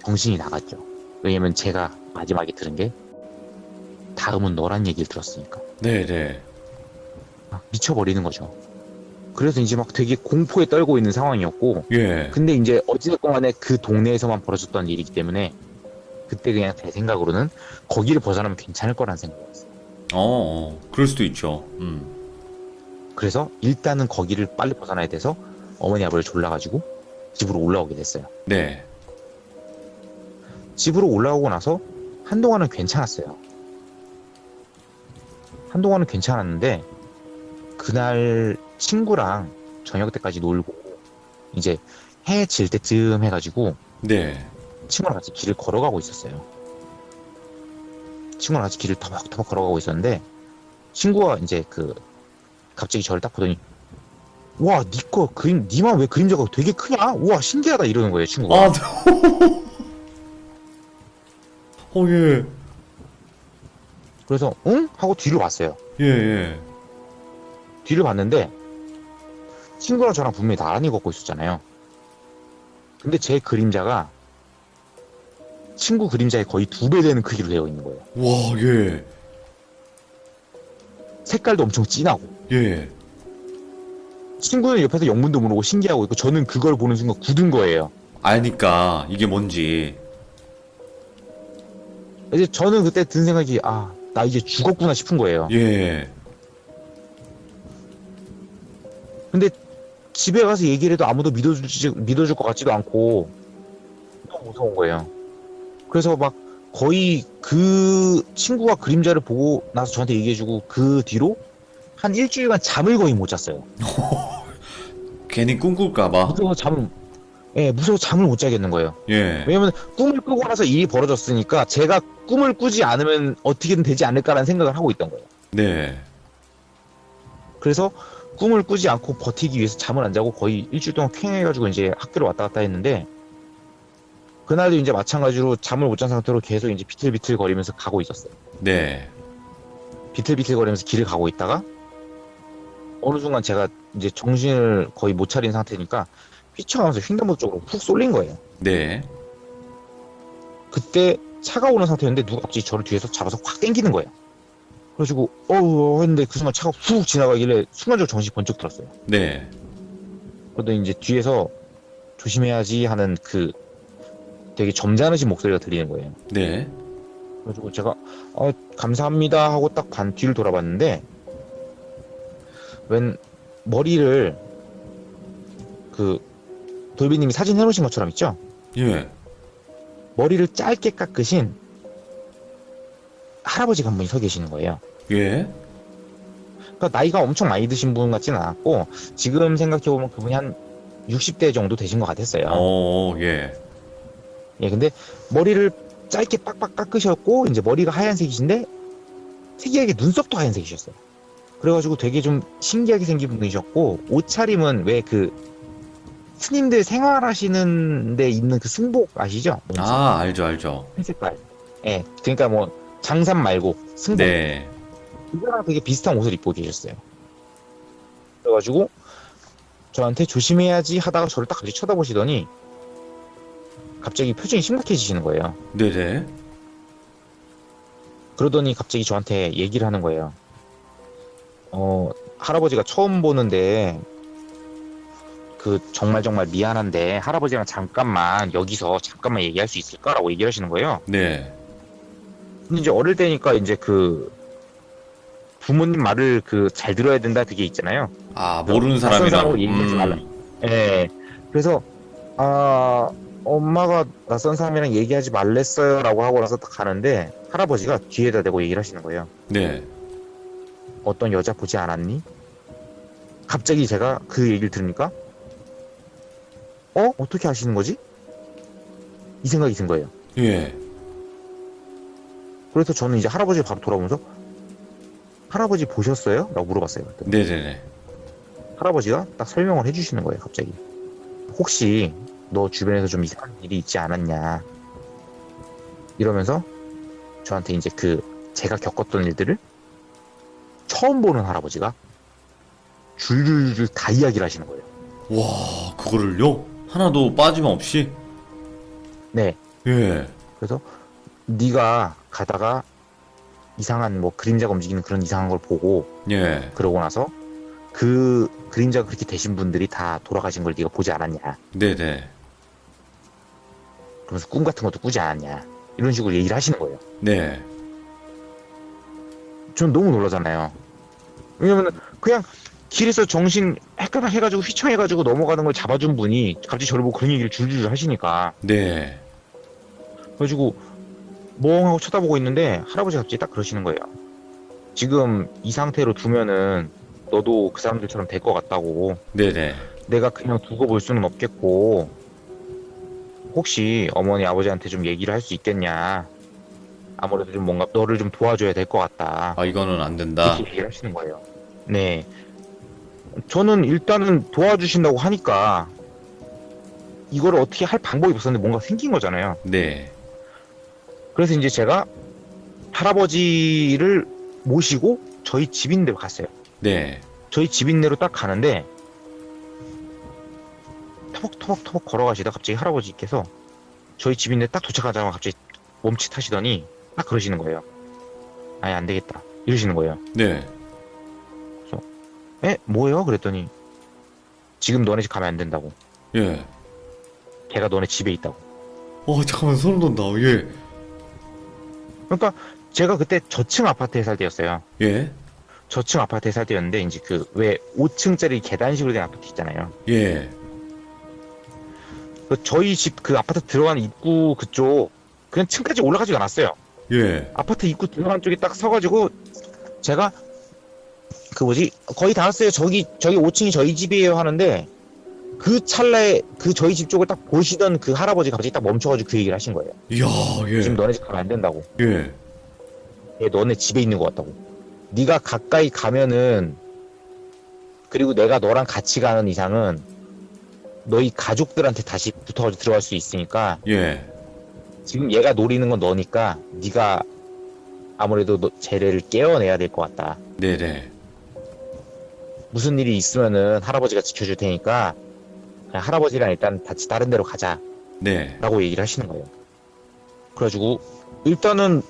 정신이 나갔죠. 왜냐면 제가 마지막에 들은 게 다음은 너란 얘기를 들었으니까. 네네. 미쳐버리는 거죠. 그래서 이제 막 되게 공포에 떨고 있는 상황이었고 예. 근데 이제 어찌됐건 간에 그 동네에서만 벌어졌던 일이기 때문에 그때 그냥 제 생각으로는 거기를 벗어나면 괜찮을 거란 생각이었어요. 그럴 수도 있죠. 그래서 일단은 거기를 빨리 벗어나야 돼서 어머니 아버지를 졸라가지고 집으로 올라오게 됐어요. 네. 집으로 올라오고 나서 한동안은 괜찮았어요. 한동안은 괜찮았는데 그날 친구랑 저녁 때까지 놀고 이제 해 질 때쯤 해가지고 네. 친구랑 같이 길을 걸어가고 있었어요. 친구랑 같이 길을 터벅터벅 걸어가고 있었는데 친구가 이제 갑자기 저를 딱 보더니 와, 니꺼 그림, 니만 왜 그림자가 되게 크냐? 우와, 신기하다 이러는 거예요, 친구가. 아, 예. 그래서 응? 하고 뒤를 봤어요. 예, 예. 뒤를 봤는데 친구랑 저랑 분명히 나란히 걷고 있었잖아요. 근데 제 그림자가 친구 그림자의 거의 2배 되는 크기로 되어 있는 거예요. 와, 예. 색깔도 엄청 진하고. 예. 친구는 옆에서 영문도 모르고 신기하고 있고 저는 그걸 보는 순간 굳은 거예요. 아니까 이게 뭔지. 이제 저는 그때 든 생각이 나 이제 죽었구나 싶은 거예요. 예. 근데 집에 가서 얘기를 해도 아무도 믿어줄 것 같지도 않고 너무 무서운 거예요. 그래서 막 거의 그 친구가 그림자를 보고 나서 저한테 얘기해주고 그 뒤로 한 일주일간 잠을 거의 못 잤어요. 괜히 꿈꿀까봐. 무서워 잠을 못 자겠는 거예요. 예. 왜냐면 꿈을 꾸고 나서 일이 벌어졌으니까 제가 꿈을 꾸지 않으면 어떻게든 되지 않을까라는 생각을 하고 있던 거예요. 네. 그래서 꿈을 꾸지 않고 버티기 위해서 잠을 안 자고 거의 일주일 동안 쾌행해가지고 이제 학교를 왔다 갔다 했는데 그날도 이제 마찬가지로 잠을 못 잔 상태로 계속 이제 비틀비틀 거리면서 가고 있었어요. 네. 비틀비틀 거리면서 길을 가고 있다가 어느 순간 제가 이제 정신을 거의 못 차린 상태니까 휘청하면서 횡단보 쪽으로 훅 쏠린 거예요. 네. 그때 차가 오는 상태였는데 누가 갑자기 저를 뒤에서 잡아서 확 당기는 거예요. 그래가지고 했는데 그 순간 차가 훅 지나가길래 순간적으로 정신이 번쩍 들었어요. 네. 그러더니 이제 뒤에서 조심해야지 하는 그 되게 점잖으신 목소리가 들리는 거예요. 네. 그래가지고 제가 감사합니다 하고 딱 뒤를 돌아봤는데 웬 머리를 그 돌비님이 사진 해놓으신 것처럼 있죠? 예. 머리를 짧게 깎으신 할아버지가 한 분이 서 계시는 거예요. 예. 그러니까 나이가 엄청 많이 드신 분 같지는 않았고 지금 생각해보면 그분이 한 60대 정도 되신 것 같았어요. 예. 예, 근데 머리를 짧게 빡빡 깎으셨고 이제 머리가 하얀색이신데 특이하게 눈썹도 하얀색이셨어요. 그래가지고 되게 좀 신기하게 생긴 분이셨고 옷차림은 왜 그 스님들 생활하시는 데 있는 그 승복 아시죠? 알죠, 알죠. 회색깔. 예, 그러니까 뭐 장산 말고 승복. 네. 그거랑 되게 비슷한 옷을 입고 계셨어요. 그래가지고 저한테 조심해야지 하다가 저를 딱 갑자기 쳐다보시더니 갑자기 표정이 심각해지시는 거예요. 네네. 그러더니 갑자기 저한테 얘기를 하는 거예요. 할아버지가 처음 보는데 그 정말 미안한데 할아버지랑 여기서 잠깐만 얘기할 수 있을까라고 얘기를 하시는 거예요. 네. 근데 이제 어릴 때니까 이제 그 부모님 말을 잘 들어야 된다 그게 있잖아요. 모르는 낯선 사람이랑. 사람하고 얘기하지 말라. 예. 그래서 엄마가 낯선 사람이랑 얘기하지 말랬어요라고 하고 나서 딱 가는데 할아버지가 뒤에다 대고 얘기를 하시는 거예요. 네. 어떤 여자 보지 않았니? 갑자기 제가 그 얘기를 들으니까 어떻게 아시는 거지? 이 생각이 든 거예요. 예. 그래서 저는 이제 할아버지 바로 돌아보면서 할아버지 보셨어요? 라고 물어봤어요. 그때. 네네네. 할아버지가 딱 설명을 해주시는 거예요. 갑자기 혹시 너 주변에서 좀 이상한 일이 있지 않았냐 이러면서 저한테 이제 제가 겪었던 일들을 처음 보는 할아버지가 줄줄줄 다 이야기를 하시는 거예요. 와, 그거를요? 하나도 빠짐없이? 네. 예. 그래서 네가 가다가 이상한 뭐 그림자가 움직이는 그런 이상한 걸 보고 예. 그러고 나서 그 그림자가 그렇게 되신 분들이 다 돌아가신 걸 네가 보지 않았냐. 네네. 그러면서 꿈 같은 것도 꾸지 않았냐. 이런 식으로 얘기를 하시는 거예요. 네. 전 너무 놀라잖아요. 왜냐면 그냥 길에서 정신 헷갈락 해가지고 휘청해가지고 넘어가는 걸 잡아준 분이 갑자기 저를 보고 그런 얘기를 줄줄 하시니까 네. 그래가지고 멍하고 쳐다보고 있는데 할아버지가 갑자기 딱 그러시는 거예요. 지금 이 상태로 두면은 너도 그 사람들처럼 될 것 같다고. 네네. 내가 그냥 두고 볼 수는 없겠고 혹시 어머니 아버지한테 좀 얘기를 할 수 있겠냐. 아무래도 좀 뭔가 너를 좀 도와줘야 될 것 같다. 이거는 안 된다. 이렇게 얘기를 하시는 거예요. 네. 저는 일단은 도와주신다고 하니까 이거를 어떻게 할 방법이 없었는데 뭔가 생긴 거잖아요. 네. 그래서 이제 제가 할아버지를 모시고 저희 집 있는 데로 갔어요. 네. 저희 집 있는 데로 딱 가는데 터벅터벅터벅 걸어가시다 갑자기 할아버지께서 저희 집 있는 데 딱 도착하자마자 갑자기 멈칫하시더니 딱 그러시는 거예요. 아예 안 되겠다 이러시는 거예요. 네. 에? 뭐예요? 그랬더니 지금 너네 집 가면 안 된다고. 예. 걔가 너네 집에 있다고. 잠깐만, 소름 돋는다. 예. 그러니까 제가 그때 저층 아파트에 살 때였어요. 예. 저층 아파트에 살 때였는데 이제 그 왜 5층짜리 계단식으로 된 아파트 있잖아요. 예. 그 저희 집 그 아파트 들어가는 입구 그쪽 그냥 층까지 올라가지가 않았어요. 예. 아파트 입구 들어간 쪽에 딱 서가지고 제가 그 뭐지 거의 다 왔어요. 저기 5층이 저희 집이에요 하는데 그 찰나에 그 저희 집 쪽을 딱 보시던 그 할아버지 갑자기 딱 멈춰가지고 그 얘기를 하신 거예요. 이야, 예. 지금 너네 집 가면 안 된다고. 예. 얘 너네 집에 있는 것 같다고. 네가 가까이 가면은 그리고 내가 너랑 같이 가는 이상은 너희 가족들한테 다시 붙어가지고 들어갈 수 있으니까 예. 지금 얘가 노리는 건 너니까 네가 아무래도 쟤를 깨워내야 될 것 같다. 네네. 무슨 일이 있으면은 할아버지가 지켜줄 테니까 그냥 할아버지랑 일단 같이 다른 데로 가자 네. 라고 얘기를 하시는 거예요. 그래가지고 일단은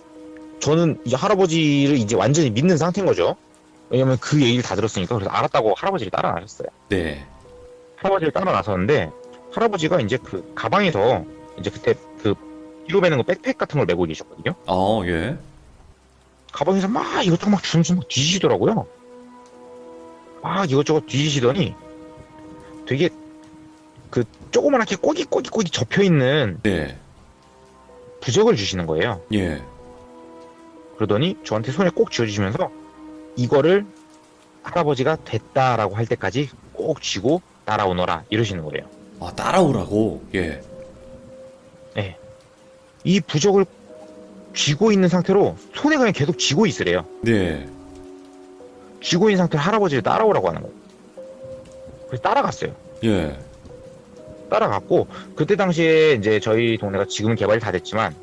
저는 이 할아버지를 이제 완전히 믿는 상태인 거죠. 왜냐면 그 얘기를 다 들었으니까. 그래서 알았다고 할아버지를 따라 나섰어요. 네. 할아버지를 따라 나섰는데 할아버지가 이제 그 가방에서 이제 그때 그 뒤로 매는 거 백팩 같은 걸 메고 계셨거든요. 예. 가방에서 막 이것저것 막 주섬주섬 막 뒤지시더라고요. 막 이것저것 뒤지시더니 되게 그 조그맣게 꼬깃꼬깃 접혀있는 네. 부적을 주시는 거예요. 예. 그러더니 저한테 손에 꼭 쥐어주시면서 이거를 할아버지가 됐다라고 할 때까지 꼭 쥐고 따라오너라 이러시는 거예요. 따라오라고? 예. 네. 이 부적을 쥐고 있는 상태로 손에 그냥 계속 쥐고 있으래요. 네. 쥐고 있는 상태로 할아버지를 따라오라고 하는 거예요. 그래서 따라갔어요. 예. 따라갔고 그때 당시에 이제 저희 동네가 지금은 개발이 다 됐지만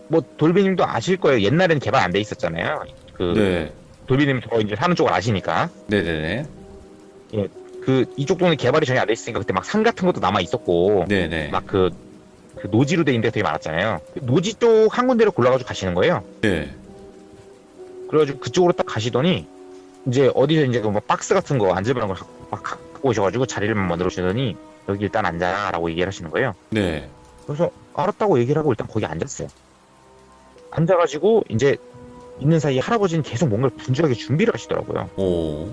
뭐 돌비님도 아실 거예요. 옛날에는 개발 안 돼 있었잖아요. 그 네. 돌비님 저 이제 사는 쪽을 아시니까 네네네. 그 이쪽 동네 개발이 전혀 안 돼 있으니까 그때 막 산 같은 것도 남아 있었고 네네. 막 그 노지로 돼 있는 데가 되게 많았잖아요. 그 노지 쪽 한 군데로 골라가지고 가시는 거예요. 네. 그래가지고 그쪽으로 딱 가시더니 이제 어디서 이제 그 뭐 박스 같은 거 안전한 걸 막 갖고 오셔가지고 자리를 만들어 주시더니 여기 일단 앉아라고 얘기를 하시는 거예요. 네. 그래서 알았다고 얘기를 하고 일단 거기 앉았어요. 앉아가지고 이제 있는 사이에 할아버지는 계속 뭔가를 분주하게 준비를 하시더라고요. 오.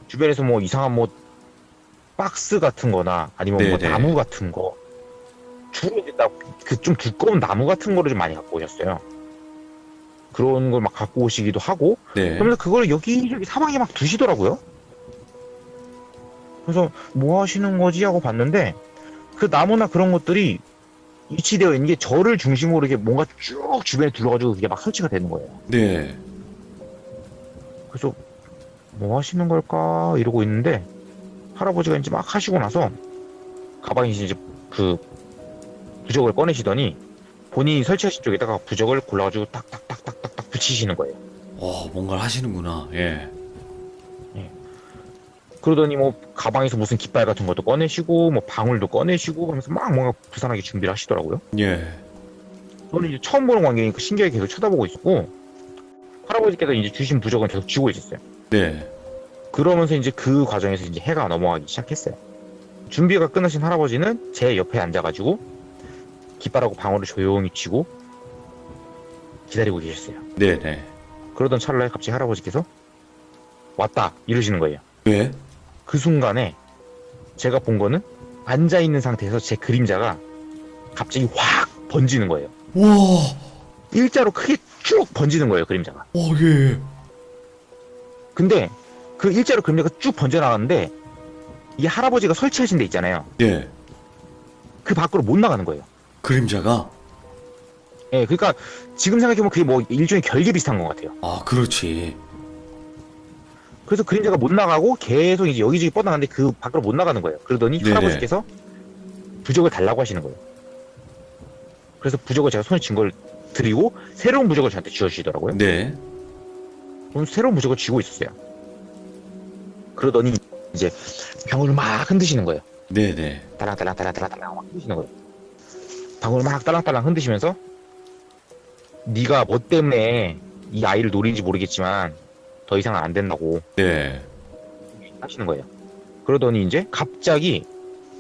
주변에서 뭐 이상한 뭐 박스 같은 거나 아니면 뭐 네네. 나무 같은 거 주로 이제 그 좀 두꺼운 나무 같은 거를 좀 많이 갖고 오셨어요. 그런 걸 막 갖고 오시기도 하고 네. 그러면서 그걸 여기저기 사방에 막 두시더라고요. 그래서 뭐 하시는 거지 하고 봤는데 그 나무나 그런 것들이 위치되어 있는 게 저를 중심으로 이렇게 뭔가 쭉 주변에 둘러가지고 그게 막 설치가 되는 거예요. 네. 그래서 뭐 하시는 걸까 이러고 있는데 할아버지가 이제 막 하시고 나서 가방에서 이제 그 부적을 꺼내시더니 본인이 설치하신 쪽에다가 부적을 골라가지고 딱딱딱딱딱 붙이시는 거예요. 뭔가를 하시는구나. 예. 그러더니 뭐 가방에서 무슨 깃발 같은 것도 꺼내시고 뭐 방울도 꺼내시고 하면서 막 뭔가 부산하게 준비를 하시더라고요. 예. 저는 이제 처음 보는 광경이니까 신기하게 계속 쳐다보고 있었고 할아버지께서 이제 주신 부적은 계속 쥐고 있었어요. 네. 그러면서 이제 그 과정에서 이제 해가 넘어가기 시작했어요. 준비가 끝나신 할아버지는 제 옆에 앉아가지고 깃발하고 방울을 조용히 쥐고 기다리고 계셨어요. 네네. 그러던 찰나에 갑자기 할아버지께서 왔다 이러시는 거예요. 왜? 그 순간에 제가 본 거는 앉아있는 상태에서 제 그림자가 갑자기 확 번지는 거예요. 와. 일자로 크게 쭉 번지는 거예요, 그림자가. 예. 근데 그 일자로 그림자가 쭉 번져나가는데 이 할아버지가 설치하신 데 있잖아요. 예. 그 밖으로 못 나가는 거예요. 그림자가? 예, 그러니까 지금 생각해보면 그게 뭐 일종의 결계 비슷한 것 같아요. 그렇지. 그래서 그림자가 못 나가고 계속 이제 여기저기 뻗어나가는데 그 밖으로 못 나가는 거예요. 그러더니 네네. 할아버지께서 부적을 달라고 하시는 거예요. 그래서 부적을 제가 손에 쥔 걸 드리고 새로운 부적을 저한테 쥐어주시더라고요. 네. 그럼 새로운 부적을 쥐고 있었어요. 그러더니 이제 방울을 막 흔드시는 거예요. 네네. 딸랑딸랑딸랑딸랑딸랑 막 흔드시는 거예요. 방울을 막 딸랑딸랑 흔드시면서 네가 뭐 때문에 이 아이를 노리는지 모르겠지만 더 이상은 안 된다고 네. 하시는 거예요. 그러더니 이제 갑자기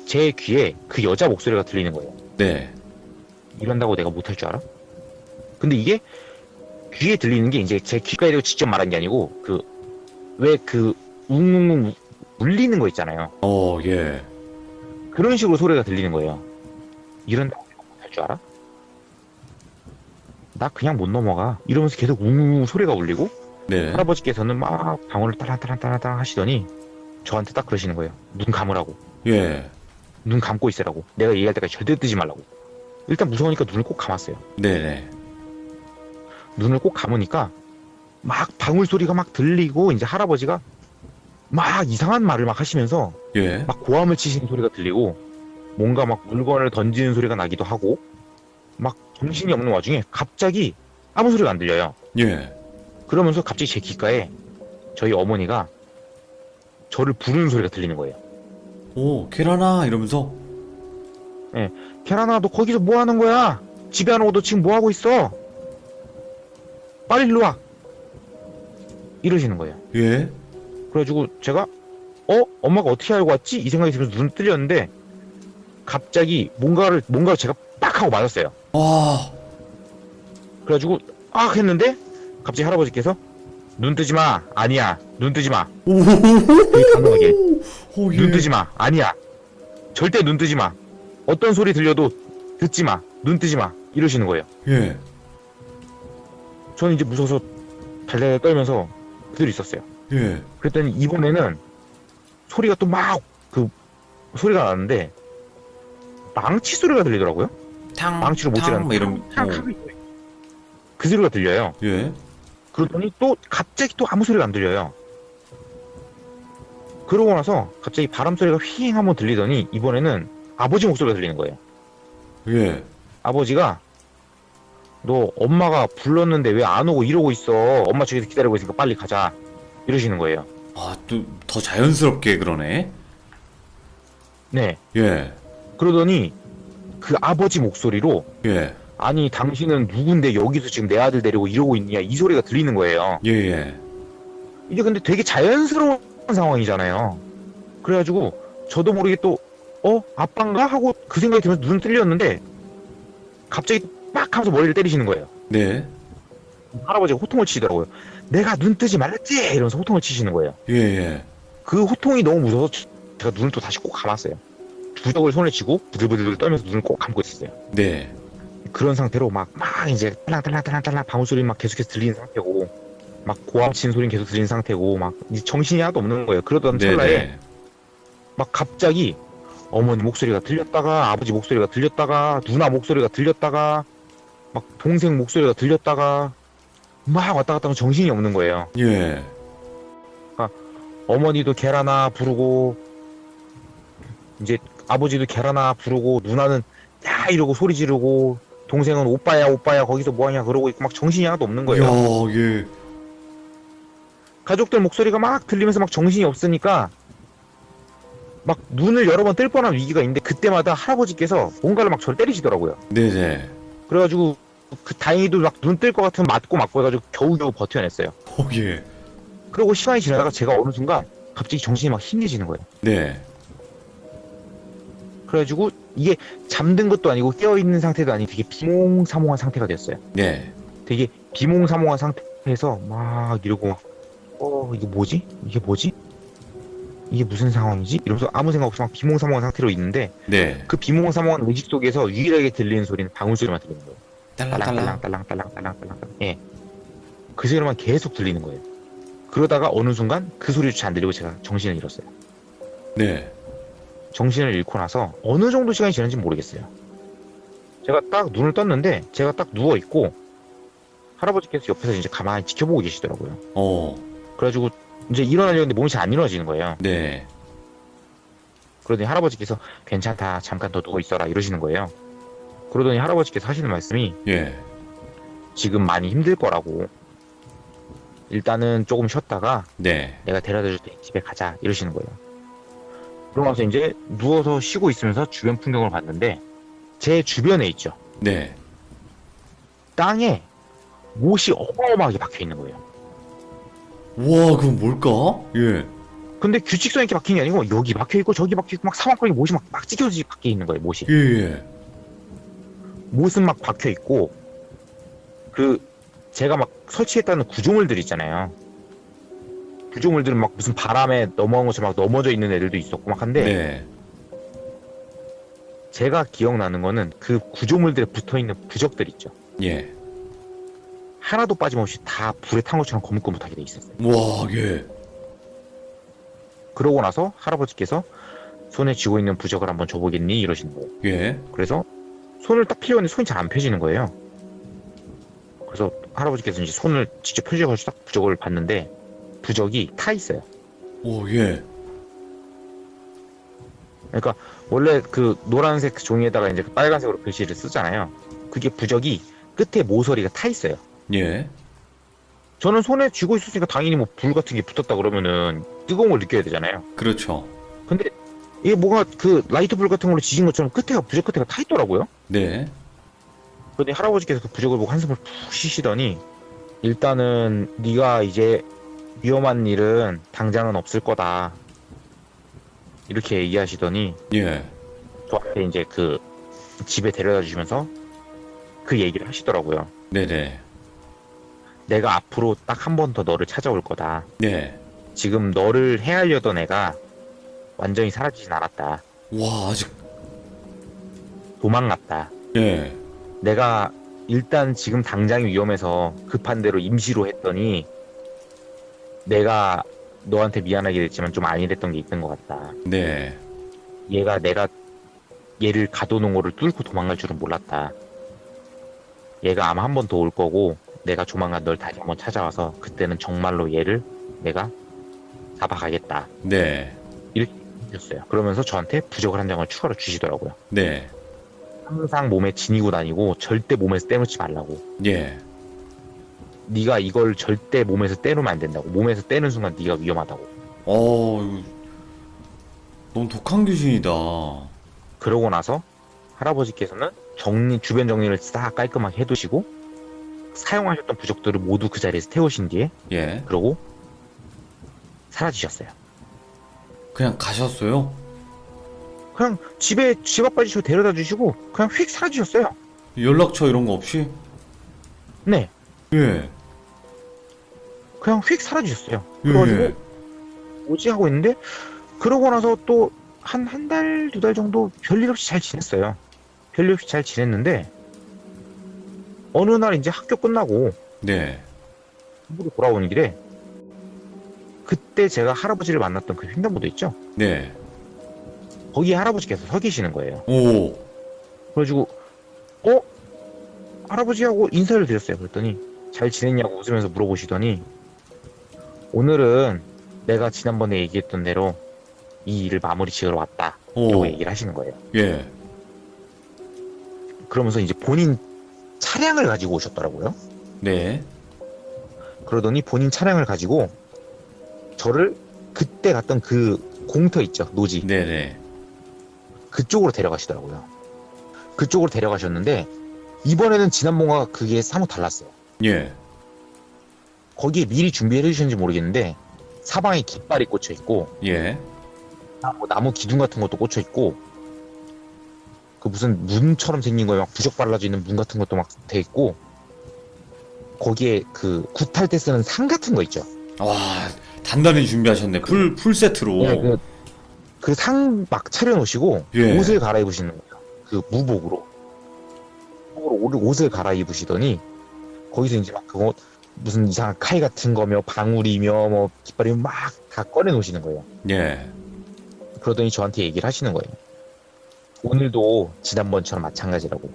제 귀에 그 여자 목소리가 들리는 거예요. 네. 이런다고 내가 못할 줄 알아? 근데 이게 귀에 들리는 게 이제 제 귓가에 대고 직접 말한 게 아니고 왜 웅웅웅 울리는 거 있잖아요. 예. 그런 식으로 소리가 들리는 거예요. 이런다고 내가 못할 줄 알아? 나 그냥 못 넘어가. 이러면서 계속 웅웅 소리가 울리고 네. 할아버지께서는 막 방울을 따랑따랑따랑 하시더니 저한테 딱 그러시는 거예요. 눈 감으라고. 예. 눈 감고 있으라고. 내가 얘기할 때까지 절대 뜨지 말라고. 일단 무서우니까 눈을 꼭 감았어요. 네네. 눈을 꼭 감으니까 막 방울 소리가 막 들리고 이제 할아버지가 막 이상한 말을 막 하시면서 예. 막 고함을 치시는 소리가 들리고 뭔가 막 물건을 던지는 소리가 나기도 하고 막 정신이 없는 와중에 갑자기 아무 소리가 안 들려요. 예. 그러면서 갑자기 제 귓가에 저희 어머니가 저를 부르는 소리가 들리는 거예요. 오, 계란아 이러면서. 계란아 너 거기서 뭐 하는 거야? 집에 안 오고 너 지금 뭐 하고 있어? 빨리 일로 와. 이러시는 거예요. 예. 그래가지고 제가 엄마가 어떻게 알고 왔지? 이 생각이 들면서 눈 뜨렸는데 갑자기 뭔가를 제가 빡 하고 맞았어요. 와. 그래가지고 했는데 갑자기 할아버지께서 눈 뜨지 마. 아니야. 눈 뜨지 마. 되게 단호하게. 오, 예. 눈 뜨지 마. 아니야. 절대 눈 뜨지 마. 어떤 소리 들려도 듣지 마. 눈 뜨지 마. 이러시는 거예요. 예. 저는 이제 무서워서 달달 떨면서 그대로 있었어요. 예. 그랬더니 이번에는 소리가 또 막 소리가 나는데 망치 소리가 들리더라고요. 탕. 망치로 못 찌르는 뭐 이런. 그 소리가 들려요. 예. 그러더니 또 갑자기 또 아무 소리가 안 들려요. 그러고 나서 갑자기 바람 소리가 휘잉 한번 들리더니 이번에는 아버지 목소리가 들리는 거예요. 예. 아버지가 너 엄마가 불렀는데 왜 안 오고 이러고 있어. 엄마 저기서 기다리고 있으니까 빨리 가자. 이러시는 거예요. 아, 또 더 자연스럽게 그러네. 네. 예. 그러더니 그 아버지 목소리로 예. 아니 당신은 누군데 여기서 지금 내 아들 데리고 이러고 있냐 이 소리가 들리는 거예요. 예. 예. 이게 근데 되게 자연스러운 상황이잖아요. 그래가지고 저도 모르게 또 아빠인가 하고 그 생각이 들면서 눈을 뜰렸는데 갑자기 빡 하면서 머리를 때리시는 거예요. 네. 할아버지가 호통을 치시더라고요. 내가 눈 뜨지 말랬지 이러면서 호통을 치시는 거예요. 예. 예. 그 호통이 너무 무서워서 제가 눈을 또 다시 꼭 감았어요. 부적을 손에 쥐고 부들부들 떨면서 눈을 꼭 감고 있었어요. 네. 그런 상태로 막 이제 딸랑딸랑딸랑딸랑 방울 소리 막 계속해서 들리는 상태고 막 고함 치는 소리는 계속 들리는 상태고 막 이제 정신이 하나도 없는 거예요. 그러던 찰나에 네네. 막 갑자기 어머니 목소리가 들렸다가 아버지 목소리가 들렸다가 누나 목소리가 들렸다가 막 동생 목소리가 들렸다가 막 왔다 갔다 하면 정신이 없는 거예요. 예. 어머니도 계란아 부르고 이제 아버지도 계란아 부르고 누나는 야 이러고 소리 지르고 동생은 오빠야 오빠야 거기서 뭐하냐 그러고 있고 막 정신이 하나도 없는 거예요. 야, 예. 가족들 목소리가 막 들리면서 막 정신이 없으니까 막 눈을 여러 번 뜰 뻔한 위기가 있는데 그때마다 할아버지께서 뭔가를 막 저를 때리시더라고요. 네네. 그래가지고 다행히도 막 눈 뜰 것 같으면 맞고 해가지고 겨우겨우 버텨냈어요. 오, 예. 그리고 시간이 지나다가 제가 어느 순간 갑자기 정신이 막 희미해지는 거예요. 네. 그래가지고 이게 잠든 것도 아니고 깨어있는 상태도 아닌 되게 비몽사몽한 상태가 됐어요. 네. 되게 비몽사몽한 상태에서 막 이러고 이게 뭐지? 이게 뭐지? 이게 무슨 상황이지? 이러면서 아무 생각 없이 막 비몽사몽한 상태로 있는데 네. 그 비몽사몽한 의식 속에서 유일하게 들리는 소리는 방울 소리만 들리는 거예요. 딸랑딸랑. 딸랑딸랑딸랑딸랑딸랑. 예. 그 소리만 계속 들리는 거예요. 그러다가 어느 순간 그 소리조차 안 들리고 제가 정신을 잃었어요. 네. 정신을 잃고 나서 어느 정도 시간이 지났는지 모르겠어요. 제가 딱 눈을 떴는데 제가 딱 누워있고 할아버지께서 옆에서 이제 가만히 지켜보고 계시더라고요. 그래가지고 이제 일어나려는데 몸이 잘 안 일어나지는 거예요. 네. 그러더니 할아버지께서 괜찮다 잠깐 더 누워있어라 이러시는 거예요. 그러더니 할아버지께서 하시는 말씀이 예. 지금 많이 힘들 거라고. 일단은 조금 쉬었다가 네. 내가 데려다 줄 테니 집에 가자 이러시는 거예요. 그러고 나서 이제 누워서 쉬고 있으면서 주변 풍경을 봤는데 제 주변에 있죠. 네. 땅에 못이 어마어마하게 박혀 있는 거예요. 와, 그건 뭘까? 예. 근데 규칙성 있게 박힌 게 아니고 여기 박혀 있고 저기 박혀 있고 막 사방팔이 못이 막 찢겨지게 박혀 있는 거예요. 못이. 예, 예. 못은 막 박혀 있고 그 제가 막 설치했다는 구조물들 있잖아요. 구조물들은 막 무슨 바람에 넘어간 것처럼 막 넘어져 있는 애들도 있었고 막 한데 네. 제가 기억나는 거는 그 구조물들에 붙어 있는 부적들 있죠. 예. 하나도 빠짐없이 다 불에 탄 것처럼 거뭇거뭇하게 돼 있었어요. 와, 예. 그러고 나서 할아버지께서 손에 쥐고 있는 부적을 한번 줘보겠니? 이러시는 거예요. 예. 그래서 손을 딱 펴려는데 손이 잘 안 펴지는 거예요. 그래서 할아버지께서 이제 손을 직접 펴주셔서 딱 부적을 봤는데 부적이 타 있어요. 오, 예. 그러니까 원래 그 노란색 종이에다가 이제 그 빨간색으로 글씨를 쓰잖아요. 그게 부적이 끝에 모서리가 타 있어요. 예. 저는 손에 쥐고 있었으니까 당연히 뭐 불 같은 게 붙었다 그러면은 뜨거운 걸 느껴야 되잖아요. 그렇죠. 근데 이게 뭐가 그 라이트 불 같은 걸로 지진 것처럼 끝에가 부적 끝에가 타 있더라고요. 네. 근데 할아버지께서 그 부적을 보고 한숨을 푹 쉬시더니 일단은 네가 이제 위험한 일은 당장은 없을 거다 이렇게 얘기하시더니 예. 저한테 이제 그 집에 데려다 주시면서 그 얘기를 하시더라고요. 네네. 내가 앞으로 딱 한 번 더 너를 찾아올 거다. 네. 지금 너를 헤아려던 애가 완전히 사라지진 않았다. 와, 아직. 도망갔다. 예. 내가 일단 지금 당장이 위험해서 급한 대로 임시로 했더니 내가 너한테 미안하게 됐지만 좀 아니랬던 게 있는 것 같다. 네. 내가 얘를 가둬놓은 거를 뚫고 도망갈 줄은 몰랐다. 얘가 아마 한 번 더 올 거고 내가 조만간 널 다시 한번 찾아와서 그때는 정말로 얘를 내가 잡아가겠다. 네. 이렇게 얘기했어요. 그러면서 저한테 부적을 한 장을 추가로 주시더라고요. 네. 항상 몸에 지니고 다니고 절대 몸에서 떼놓지 말라고. 예. 네가 이걸 절대 몸에서 떼놓으면 안 된다고. 몸에서 떼는 순간 네가 위험하다고. 이거 너무 독한 귀신이다. 그러고 나서 할아버지께서는 주변 정리를 싹 깔끔하게 해두시고 사용하셨던 부적들을 모두 그 자리에서 태우신 뒤에 예. 그러고 사라지셨어요. 그냥 가셨어요? 그냥 집 앞까지 저 데려다 주시고 그냥 휙 사라지셨어요. 연락처 이런 거 없이? 네, 예. 그냥 휙 사라지셨어요. 예. 그래가지고 뭐지 하고 있는데 그러고 나서 또 한 달, 두 달 정도 별일 없이 잘 지냈어요. 별일 없이 잘 지냈는데 어느 날 이제 학교 끝나고 네. 집으로 돌아오는 길에 그때 제가 할아버지를 만났던 그 횡단보도 있죠? 네. 거기에 할아버지께서 서 계시는 거예요. 오. 그래가지고 할아버지하고 인사를 드렸어요. 그랬더니 잘 지냈냐고 웃으면서 물어보시더니 오늘은 내가 지난번에 얘기했던 대로 이 일을 마무리 지으러 왔다. 이러고 오. 얘기를 하시는 거예요. 예. 그러면서 이제 본인 차량을 가지고 오셨더라고요. 네. 그러더니 본인 차량을 가지고 저를 그때 갔던 그 공터 있죠. 노지. 네네. 그쪽으로 데려가시더라고요. 그쪽으로 데려가셨는데 이번에는 지난번과 그게 사뭇 달랐어요. 예. 거기에 미리 준비해 주셨는지 모르겠는데 사방에 깃발이 꽂혀 있고 예. 뭐 나무 기둥 같은 것도 꽂혀 있고 그 무슨 문처럼 생긴 거에 막 부적 발라져 있는 문 같은 것도 막 돼 있고 거기에 그 굿할 때 쓰는 상 같은 거 있죠. 와, 단단히 준비하셨네. 풀 세트로. 네, 그 상 막 차려놓으시고 예. 옷을 갈아입으시는 거예요. 그 무복으로 옷을 갈아입으시더니 거기서 이제 막 그거 무슨 이상한 칼 같은 거며 방울이며 뭐 깃발이며 막 다 꺼내 놓으시는 거예요. 예. 그러더니 저한테 얘기를 하시는 거예요. 오늘도 지난번처럼 마찬가지라고.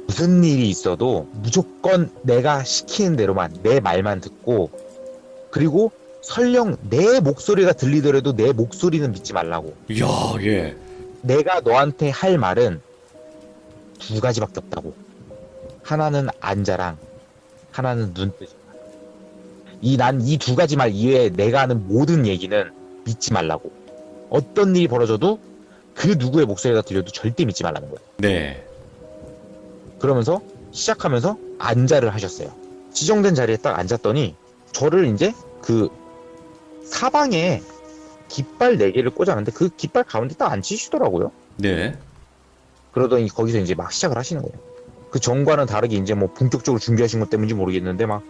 무슨 일이 있어도 무조건 내가 시키는 대로만 내 말만 듣고 그리고 설령 내 목소리가 들리더라도 내 목소리는 믿지 말라고. 이야, 예. 내가 너한테 할 말은 두 가지밖에 없다고. 하나는 안자랑 하나는 눈뜨지. 난 이 두 가지 말 이외에 내가 아는 모든 얘기는 믿지 말라고. 어떤 일이 벌어져도 그 누구의 목소리가 들려도 절대 믿지 말라는 거예요. 네. 그러면서 시작하면서 안자를 하셨어요. 지정된 자리에 딱 앉았더니 저를 이제 그 사방에 깃발 4개를 꽂았는데 그 깃발 가운데 딱 앉히시더라고요. 네. 그러더니 거기서 이제 막 시작을 하시는 거예요. 그 전과는 다르게 이제 뭐 본격적으로 준비하신 것 때문인지 모르겠는데 막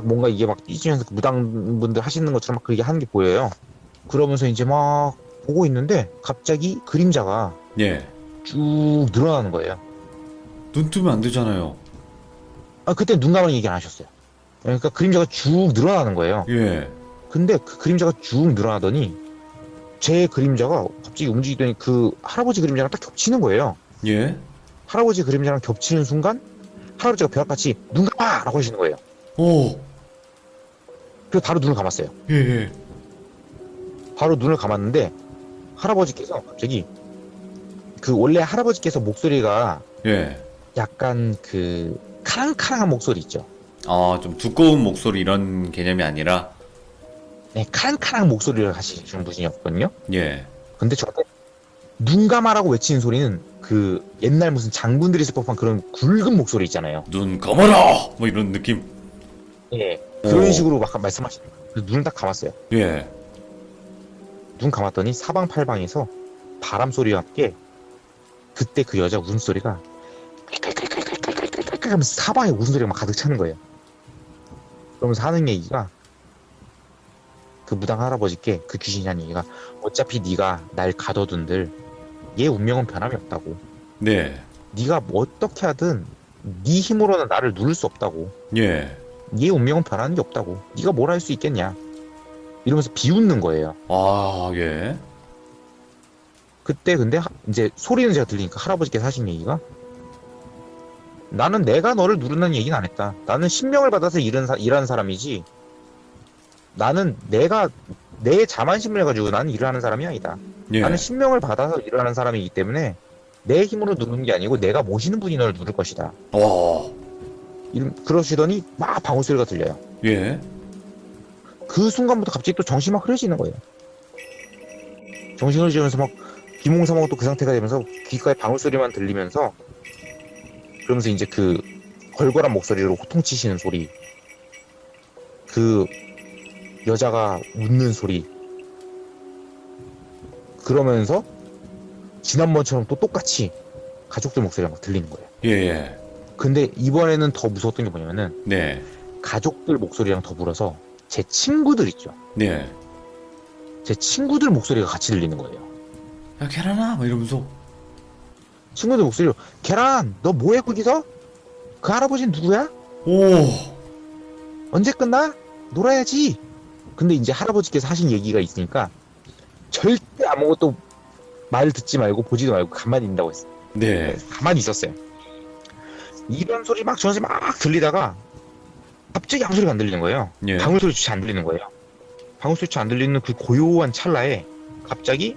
뭔가 이게 막 뛰시면서 그 무당분들 하시는 것처럼 막 그렇게 하는 게 보여요. 그러면서 이제 막 보고 있는데 갑자기 그림자가 예. 쭉 늘어나는 거예요. 눈 뜨면 안 되잖아요. 그때 눈 감은 얘기 안 하셨어요. 그러니까 그림자가 쭉 늘어나는 거예요. 예. 근데 그 그림자가 쭉 늘어나더니 제 그림자가 갑자기 움직이더니 그 할아버지 그림자랑 딱 겹치는 거예요. 예. 할아버지 그림자랑 겹치는 순간 할아버지가 벼락같이 눈 감아! 라고 하시는 거예요. 오. 그래서 바로 눈을 감았어요. 예, 예. 바로 눈을 감았는데 할아버지께서 갑자기 그 원래 할아버지께서 목소리가 예. 약간 그 카랑카랑한 목소리 있죠. 아, 좀 두꺼운 목소리 이런 개념이 아니라, 네, 카랑카랑한 목소리를 하시는 분이었거든요. 예. 근데 저한테 눈 감아라고 외치는 소리는 그 옛날 무슨 장군들이 있을 법한 그런 굵은 목소리 있잖아요. 눈 감아라! 뭐 이런 느낌? 예. 그런 오. 식으로 막 말씀하시는 거예요. 그래서 눈을 딱 감았어요. 예. 눈 감았더니 사방팔방에서 바람 소리와 함께 그때 그 여자 웃음소리가 깔깔깔깔깔깔깔깔 하면서 사방에 웃음소리가 막 가득 차는 거예요. 그러면서 하는 얘기가 그 무당 할아버지께 그 귀신이 하는 얘기가 어차피 네가 날 가둬둔들 얘 운명은 변함이 없다고. 네. 네가 뭐 어떻게 하든 네 힘으로는 나를 누를 수 없다고. 예. 얘 운명은 변하는 게 없다고. 네가 뭘 할 수 있겠냐. 이러면서 비웃는 거예요. 아, 예. 그때 근데 이제 소리는 제가 들리니까 할아버지께서 하신 얘기가 나는 내가 너를 누른다는 얘기는 안 했다. 나는 신명을 받아서 일하는 사람이지 나는 내가 내 자만심을 가지고 나는 일을 하는 사람이 아니다. 예. 나는 신명을 받아서 일을 하는 사람이기 때문에 내 힘으로 누르는 게 아니고 내가 모시는 분이 너를 누를 것이다. 와. 그러시더니 막 방울소리가 들려요. 예. 그 순간부터 갑자기 또 정신이 막 흐려지는 거예요. 정신을 흐려지면서 막 비몽사몽 또 그 상태가 되면서 귓가에 방울소리만 들리면서 그러면서 이제 그 걸걸한 목소리로 호통치시는 소리, 그 여자가 웃는 소리, 그러면서 지난번처럼 또 똑같이 가족들 목소리가 막 들리는 거예요. 예, 예. 근데 이번에는 더 무서웠던 게 뭐냐면은 네. 가족들 목소리랑 더불어서 제 친구들 있죠. 네. 제 친구들 목소리가 같이 들리는 거예요. 야, 계란아! 막 이러면서. 친구들 목소리로 계란 너 뭐해 거기서? 그 할아버지는 누구야? 오. 언제 끝나? 놀아야지. 근데 이제 할아버지께서 하신 얘기가 있으니까 절대 아무것도 말 듣지 말고 보지도 말고 가만히 있는다고 했어요. 네. 가만히 있었어요. 이런 소리 막 저런 소리 막 들리다가 갑자기 아무 소리가 안 들리는 거예요. 예. 방울소리조차 안 들리는 거예요. 방울소리조차 안 들리는 그 고요한 찰나에 갑자기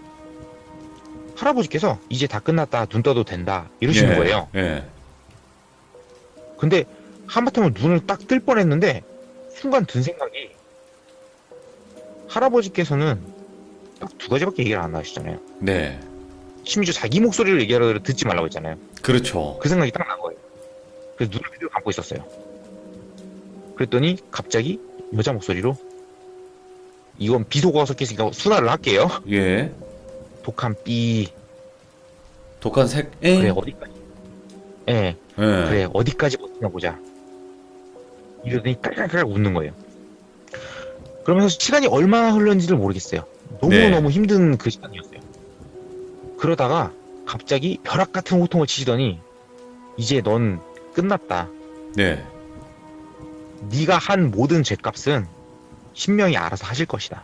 할아버지께서 이제 다 끝났다 눈 떠도 된다 이러시는 예. 거예요. 예. 근데 하마터면 눈을 딱 뜰 뻔했는데 순간 든 생각이 할아버지께서는 딱 두 가지밖에 얘기를 안 하시잖아요. 네. 심지어 자기 목소리를 얘기하라 듣지 말라고 했잖아요. 그렇죠. 그 생각이 딱 난 거예요. 그래서 눈을 그대로 감고 있었어요. 그랬더니 갑자기 여자 목소리로 이건 비속어가 섞였으니까 순화를 할게요. 예. 독한 삐 독한 색, 에? 그래 어디까지 예 예. 그래 어디까지 버티나 보자 이러더니 깔깔깔 웃는 거예요. 그러면서 시간이 얼마나 흘렀는지를 모르겠어요. 너무너무 힘든 그 시간이었어요. 그러다가 갑자기 벼락 같은 호통을 치시더니 이제 넌 끝났다. 네. 네가 한 모든 죄값은 신명이 알아서 하실 것이다.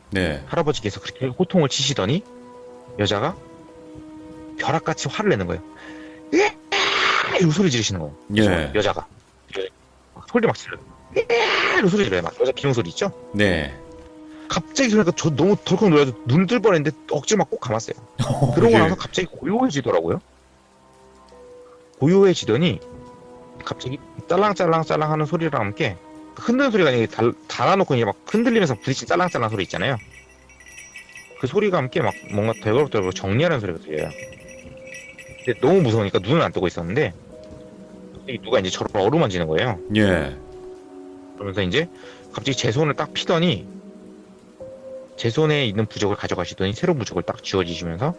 네. 할아버지께서 그렇게 호통을 치시더니 여자가 벼락같이 화를 내는 거예요. 으아! 이러고 소리 지르시는 거예요. 예. 여자가 소리 막 질러요. 으아! 이러고 소리 질러요. 막 여자 비명소리 있죠? 네. 갑자기 그러니까 저 너무 덜컥 놀라서 눈을 뜰 뻔했는데 억지로 막 꼭 감았어요. 그러고 예. 나서 갑자기 고요해지더라고요. 고요해지더니 갑자기 짤랑짤랑짤랑 하는 소리랑 함께 흔드는 소리가 아니라 달아놓고 그냥 막 흔들리면서 부딪힌 짤랑짤랑 소리 있잖아요. 그 소리가 함께 막 뭔가 덜그럭덜그럭 정리하는 소리가 들려요. 근데 너무 무서우니까 눈을 안 뜨고 있었는데 갑자기 누가 이제 저를 어루만지는 거예요. 예. 그러면서 이제 갑자기 제 손을 딱 피더니 제 손에 있는 부적을 가져가시더니 새로운 부적을 딱 쥐어주시면서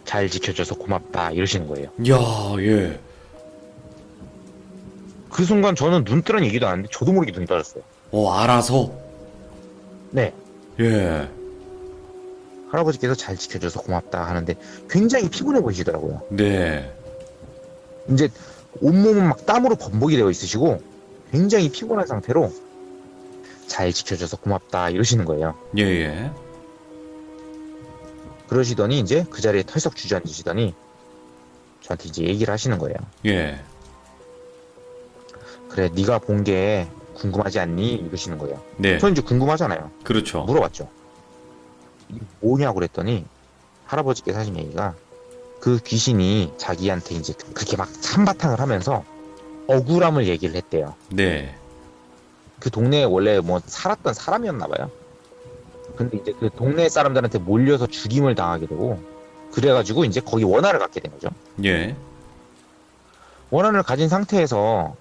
잘 지켜줘서 고맙다 이러시는 거예요. 야, 예. 그 순간 저는 눈 뜨란 얘기도 안 했는데 저도 모르게 눈이 떠졌어요. 알아서? 네. 예. 할아버지께서 잘 지켜줘서 고맙다 하는데 굉장히 피곤해 보이시더라고요. 네. 이제 온몸은 막 땀으로 범벅이 되어 있으시고 굉장히 피곤한 상태로 잘 지켜줘서 고맙다 이러시는 거예요. 예, 예. 그러시더니 이제 그 자리에 털썩 주저앉으시더니 저한테 이제 얘기를 하시는 거예요. 예. 그래, 네가 본 게 궁금하지 않니? 이러시는 거예요. 네. 저는 이제 궁금하잖아요. 그렇죠. 물어봤죠. 이게 뭐냐고 그랬더니 할아버지께서 하신 얘기가 그 귀신이 자기한테 이제 그렇게 막 한바탕을 하면서 억울함을 얘기를 했대요. 네. 그 동네에 원래 뭐 살았던 사람이었나 봐요. 근데 이제 그 동네 사람들한테 몰려서 죽임을 당하게 되고 그래가지고 이제 거기 원한을 갖게 된 거죠. 예. 원한을 가진 상태에서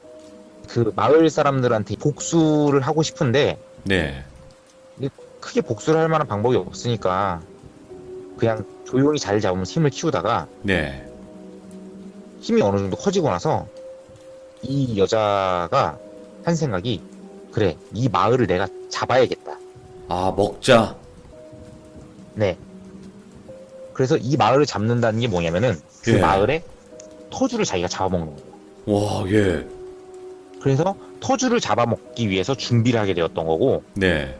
그 마을 사람들한테 복수를 하고 싶은데 네. 크게 복수를 할 만한 방법이 없으니까 그냥 조용히 자리 잡으면서 힘을 키우다가 네. 힘이 어느 정도 커지고 나서 이 여자가 한 생각이 그래, 이 마을을 내가 잡아야겠다. 아, 먹자. 네. 그래서 이 마을을 잡는다는 게 뭐냐면은 그 예. 마을에 터주를 자기가 잡아먹는 거예요. 와, 예. 그래서 터주를 잡아먹기 위해서 준비를 하게 되었던 거고 네.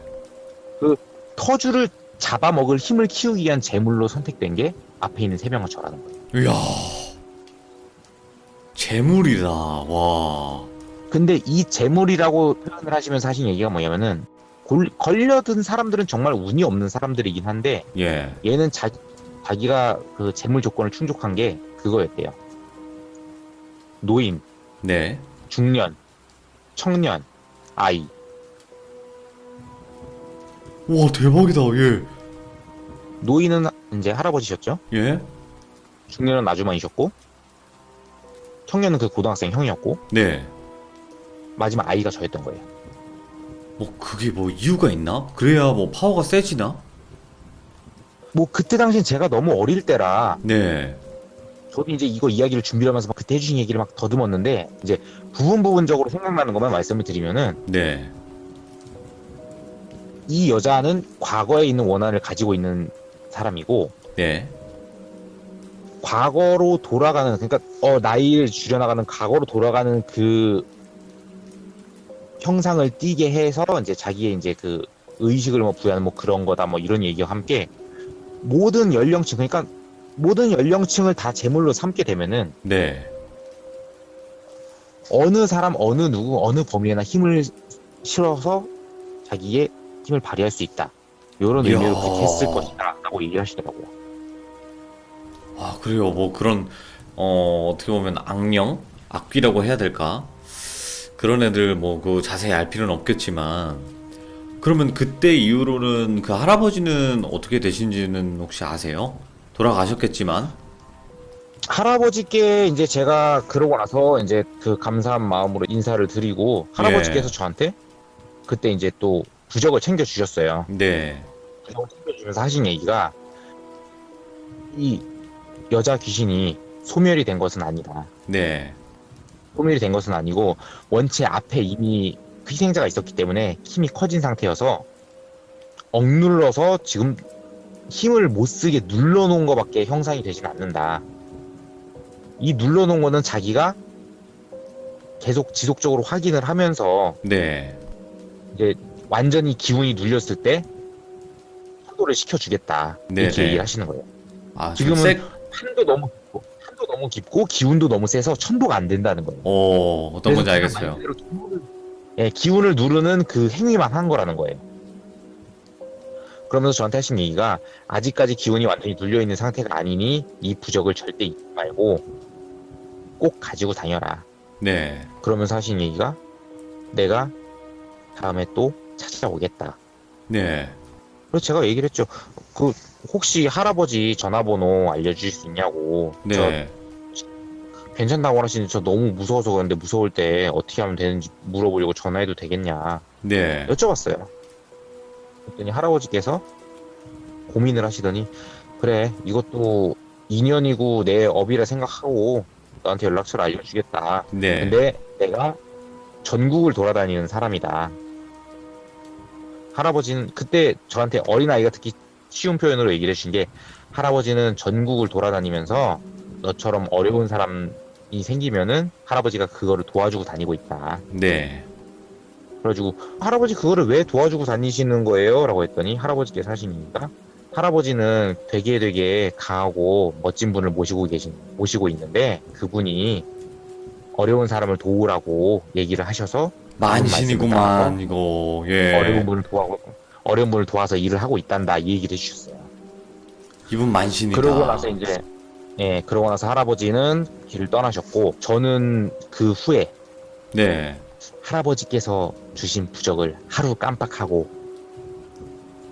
터주를 잡아먹을 힘을 키우기 위한 제물로 선택된 게 앞에 있는 세 명을 절하는 거예요. 이야. 재물이다. 와. 근데 이 제물이라고 표현을 하시면서 하신 얘기가 뭐냐면은 걸려든 사람들은 정말 운이 없는 사람들이긴 한데 예. 얘는 자기가 그 제물 조건을 충족한 게 그거였대요. 노인, 네. 중년, 청년, 아이. 와, 대박이다. 예. 노인은 이제 할아버지셨죠. 예. 중년은 아주머니셨고 청년은 그 고등학생 형이었고 네. 마지막 아이가 저였던 거예요. 그게 뭐 이유가 있나? 그래야 뭐 파워가 세지나? 뭐 그때 당시엔 제가 너무 어릴 때라 네. 저도 이제 이거 이야기를 준비하면서 막 그때 해주신 얘기를 막 더듬었는데 이제 부분적으로 생각나는 것만 말씀을 드리면은 네. 이 여자는 과거에 있는 원한을 가지고 있는 사람이고 네. 과거로 돌아가는 그러니까 나이를 줄여나가는 과거로 돌아가는 그 형상을 띠게 해서 이제 자기의 이제 그 의식을 뭐 부여하는 뭐 그런 거다 뭐 이런 얘기와 함께 모든 연령층 그러니까 모든 연령층을 다 제물로 삼게 되면은 네. 어느 사람 어느 누구 어느 범위에나 힘을 실어서 자기의 힘을 발휘할 수 있다. 이런 이야. 의미로 그렇게 했을 것이다라고 얘기하시더라고요. 아, 그래요. 뭐 그런 어떻게 보면 악령, 악귀라고 해야 될까? 그런 애들 뭐 그 자세히 알 필요는 없겠지만 그러면 그때 이후로는 그 할아버지는 어떻게 되신지는 혹시 아세요? 돌아가셨겠지만. 할아버지께 이제 제가 그러고 나서 이제 그 감사한 마음으로 인사를 드리고 할아버지께서 저한테 그때 이제 또 부적을 챙겨 주셨어요. 네. 부적을 챙겨 주면서 하신 얘기가 이 여자 귀신이 소멸이 된 것은 아니다. 네. 소멸이 된 것은 아니고 원체 앞에 이미 희생자가 있었기 때문에 힘이 커진 상태여서 억눌러서 지금 힘을 못 쓰게 눌러놓은 것밖에 형상이 되지는 않는다. 이 눌러놓은 거는 자기가 계속 지속적으로 확인을 하면서 네. 이제 완전히 기운이 눌렸을 때 천도를 시켜주겠다. 이렇게 네네. 얘기를 하시는 거예요. 아, 지금은 판도 너무 깊고 기운도 너무 세서 천도가 안 된다는 거예요. 어떤 건지 그래서 알겠어요. 말 그대로 기운을 누르는 그 행위만 한 거라는 거예요. 그러면서 저한테 하신 얘기가 아직까지 기운이 완전히 눌려있는 상태가 아니니 이 부적을 절대 잊지 말고 꼭 가지고 다녀라. 네. 그러면서 하신 얘기가 내가 다음에 또 찾아오겠다. 네. 그래서 제가 얘기를 했죠. 그 혹시 할아버지 전화번호 알려주실 수 있냐고. 저 네. 괜찮다고 하시는데 저 너무 무서워서 그런데 무서울 때 어떻게 하면 되는지 물어보려고 전화해도 되겠냐 네. 여쭤봤어요. 그랬더니 할아버지께서 고민을 하시더니 그래 이것도 인연이고 내 업이라 생각하고 너한테 연락처를 알려주겠다. 네. 근데 내가 전국을 돌아다니는 사람이다. 할아버지는 그때 저한테 어린아이가 듣기 쉬운 표현으로 얘기를 해주신 게 할아버지는 전국을 돌아다니면서 너처럼 어려운 사람이 생기면은 할아버지가 그거를 도와주고 다니고 있다. 네. 그래가지고 할아버지 그거를 왜 도와주고 다니시는 거예요? 라고 했더니 할아버지께서 하신 얘기가 할아버지는 되게 강하고 멋진 분을 모시고 있는데 그분이 어려운 사람을 도우라고 얘기를 하셔서 만신이구만, 이거. 예. 어려운 분을 도와서 일을 하고 있단다 이 얘기를 해주셨어요. 이분 만신이다. 그러고 나서 이제 그러고 나서 할아버지는 길을 떠나셨고 저는 그 후에 네. 할아버지께서 주신 부적을 하루 깜빡하고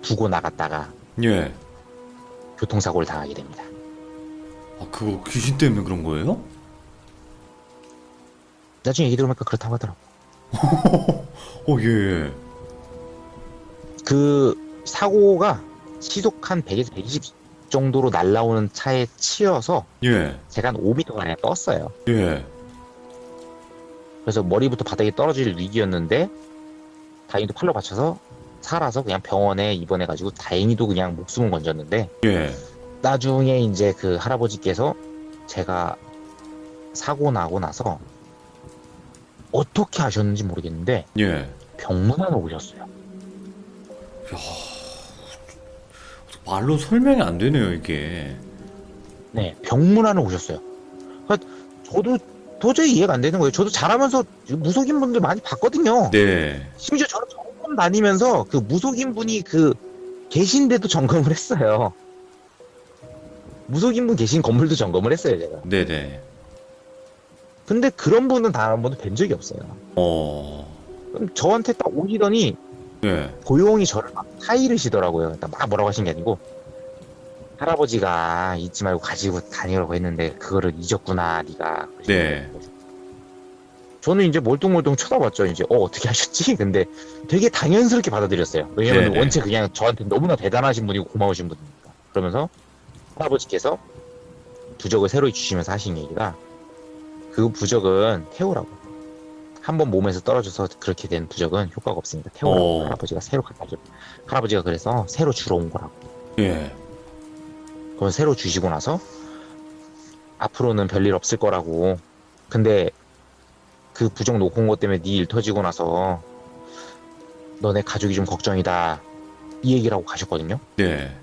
두고 나갔다가 예. 교통사고를 당하게 됩니다. 아, 그거 귀신 때문에 그런 거예요? 나중에 얘기 들어보니까 그렇다고 하더라고. 예. 그 사고가 시속 한 100에서 120 정도로 날아오는 차에 치여서 예. 제가 한 5m 안에 떴어요. 예. 그래서 머리부터 바닥에 떨어질 위기였는데 다행히도 팔로 받쳐서 살아서 그냥 병원에 입원해가지고 다행히도 그냥 목숨은 건졌는데 예. 나중에 이제 그 할아버지께서 제가 사고 나고 나서 어떻게 하셨는지 모르겠는데 예. 병문안을 오셨어요. 말로 설명이 안 되네요, 이게. 네, 병문안을 오셨어요. 그러니까 저도 도저히 이해가 안 되는 거예요. 저도 잘하면서 무속인 분들 많이 봤거든요. 네. 심지어 저는 점검 다니면서 그 무속인 분이 그 계신데도 점검을 했어요. 무속인 분 계신 건물도 점검을 했어요, 제가. 네네. 근데 그런 분은 단 한 번도 뵌 적이 없어요. 어. 그럼 저한테 딱 오시더니 예. 고용이 저를 막 타이르시더라고요. 그러니까 막 뭐라고 하신 게 아니고 할아버지가 잊지 말고 가지고 다니라고 했는데 그거를 잊었구나 네가. 네. 저는 이제 멀뚱멀뚱 쳐다봤죠. 이제 어떻게 하셨지? 근데 되게 당연스럽게 받아들였어요. 왜냐면 네네. 원체 그냥 저한테 너무나 대단하신 분이고 고마우신 분이니까. 그러면서 할아버지께서 부적을 새로 주시면서 하신 얘기가 그 부적은 태우라고. 한번 몸에서 떨어져서 그렇게 된 부적은 효과가 없으니까 태우라고. 할아버지가 새로 갖다 줘. 할아버지가 그래서 새로 주러 온 거라고. 예. 그건 새로 주시고 나서 앞으로는 별일 없을 거라고. 근데 그 부적 놓고 온 것 때문에 네 일 터지고 나서 너네 가족이 좀 걱정이다. 이 얘기를 하고 가셨거든요. 네.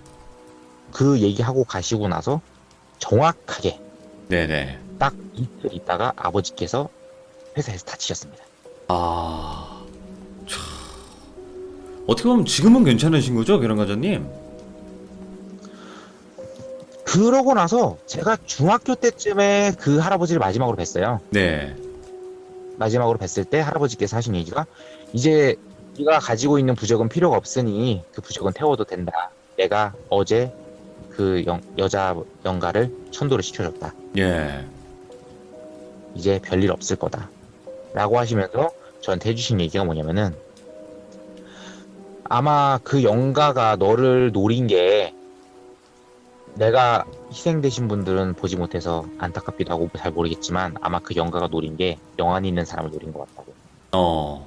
그 얘기하고 가시고 나서 정확하게 네네. 딱 이틀 있다가 아버지께서 회사에서 다치셨습니다. 아. 참. 어떻게 보면 지금은 괜찮으신 거죠, 계란과장님? 그러고 나서 제가 중학교 때쯤에 그 할아버지를 마지막으로 뵀어요. 네. 마지막으로 뵀을 때 할아버지께서 하신 얘기가 이제 네가 가지고 있는 부적은 필요가 없으니 그 부적은 태워도 된다. 내가 어제 그 여자 영가를 천도를 시켜줬다. 예. 이제 별일 없을 거다. 라고 하시면서 저한테 해주신 얘기가 뭐냐면은 아마 그 영가가 너를 노린 게 내가 희생되신 분들은 보지 못해서 안타깝기도 하고 잘 모르겠지만 아마 그 영가가 노린 게 영안이 있는 사람을 노린 것 같다고.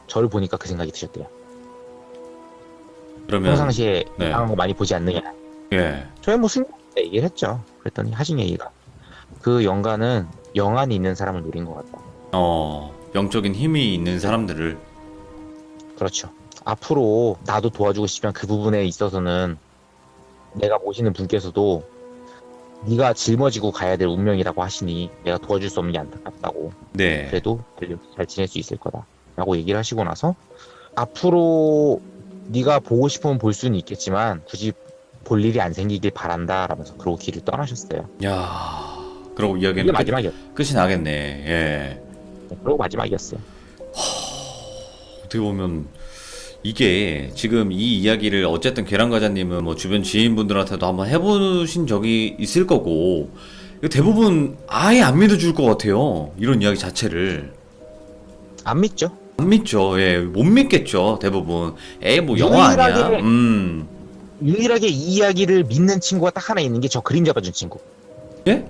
저를 보니까 그 생각이 드셨대요. 그러면 평상시에 네. 이상한 거 많이 보지 않느냐. 예. 저희 뭐 순간 때 얘기를 했죠. 그랬더니 하신 얘기가 그 영가는 영안이 있는 사람을 노린 것 같다. 영적인 힘이 있는 사람들을. 그렇죠. 앞으로 나도 도와주고 싶지만 그 부분에 있어서는 내가 모시는 분께서도 네가 짊어지고 가야 될 운명이라고 하시니 내가 도와줄 수 없는 게 안타깝다고. 네. 그래도 잘 지낼 수 있을 거다. 라고 얘기를 하시고 나서 앞으로 네가 보고 싶으면 볼 수는 있겠지만 굳이 볼 일이 안 생기길 바란다 라면서 그러고 길을 떠나셨어요. 야. 그러고 이게 이야기는 마지막이었어. 끝이 나겠네. 예. 그러고 마지막이었어요. 어떻게 보면 이게 지금 이 이야기를 어쨌든 계란과자님은 뭐 주변 지인분들한테도 한번 해보신 적이 있을 거고 이거 대부분 아예 안 믿어줄 것 같아요. 이런 이야기 자체를 안 믿죠? 안 믿죠. 예, 못 믿겠죠. 대부분. 에이 뭐 영화 아니야. 유일하게- 유일하게 이 이야기를 믿는 친구가 딱 하나 있는 게 저 그림 잡아준 친구. 예?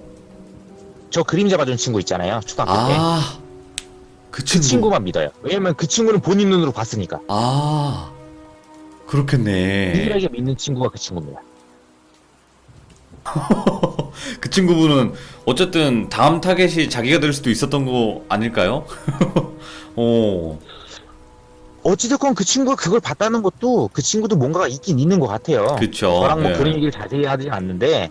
저 그림 잡아준 친구 있잖아요. 초등학교 때. 아, 그 그 친구. 친구만 믿어요. 왜냐면 그 친구는 본인 눈으로 봤으니까. 아, 그렇겠네. 유일하게 믿는 친구가 그 친구입니다. 그 친구분은 어쨌든 다음 타겟이 자기가 될 수도 있었던 거 아닐까요? 어, 어찌됐건 그 친구가 그걸 봤다는 것도 그 친구도 뭔가가 있긴 있는 것 같아요. 그쵸. 저랑 뭐 예. 그런 얘기를 자세히 하진 않는데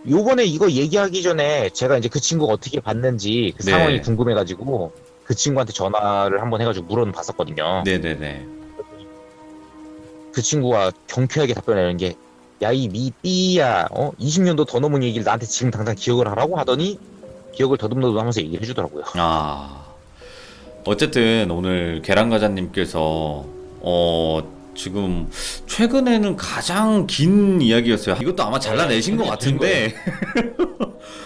요번에 이거 얘기하기 전에 제가 이제 그 친구가 어떻게 봤는지 그 네. 상황이 궁금해가지고 그 친구한테 전화를 한번 해가지고 물어는 봤었거든요. 네네네. 그 친구가 경쾌하게 답변하는 게 야 이 미띠야 20년도 더 넘은 얘기를 나한테 지금 당장 기억을 하라고 하더니 기억을 더듬더듬 하면서 얘기를 해주더라고요. 아, 어쨌든 오늘 계란과자님께서 지금 최근에는 가장 긴 이야기였어요. 이것도 아마 잘라내신 것 같은데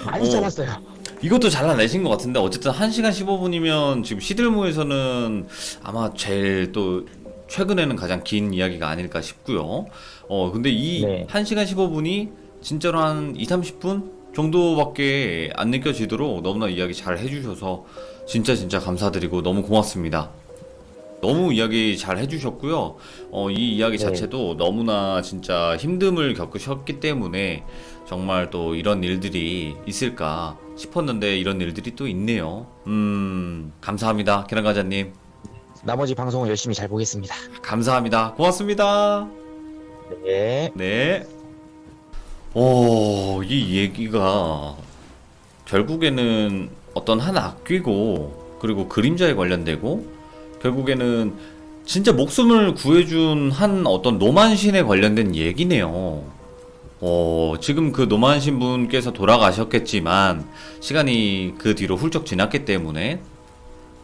많이 어. 잘랐어요. 이것도 잘라내신 것 같은데 어쨌든 1시간 15분이면 지금 시들모에서는 아마 제일 또 최근에는 가장 긴 이야기가 아닐까 싶고요. 근데 이 네. 1시간 15분이 진짜로 한 2, 30분 정도밖에 안 느껴지도록 너무나 이야기 잘 해주셔서 진짜 감사드리고 너무 고맙습니다. 너무 이야기 잘 해주셨고요. 이 이야기 네. 자체도 너무나 진짜 힘듦을 겪으셨기 때문에 정말 또 이런 일들이 있을까 싶었는데 이런 일들이 또 있네요. 감사합니다. 계란과자님. 나머지 방송은 열심히 잘 보겠습니다. 감사합니다. 고맙습니다. 네. 네. 이 얘기가 결국에는 어떤 한 악귀고 그리고 그림자에 관련되고 결국에는 진짜 목숨을 구해준 한 어떤 노만신에 관련된 얘기네요. 지금 그 노만신 분께서 돌아가셨겠지만 시간이 그 뒤로 훌쩍 지났기 때문에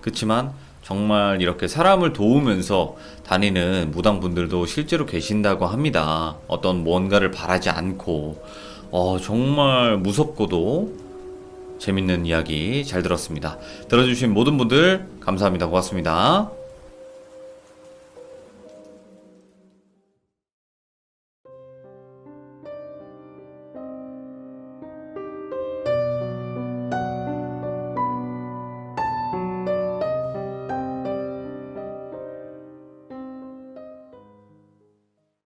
그치만 정말 이렇게 사람을 도우면서 다니는 무당분들도 실제로 계신다고 합니다. 어떤 뭔가를 바라지 않고 정말 무섭고도 재밌는 이야기 잘 들었습니다. 들어주신 모든 분들 감사합니다. 고맙습니다.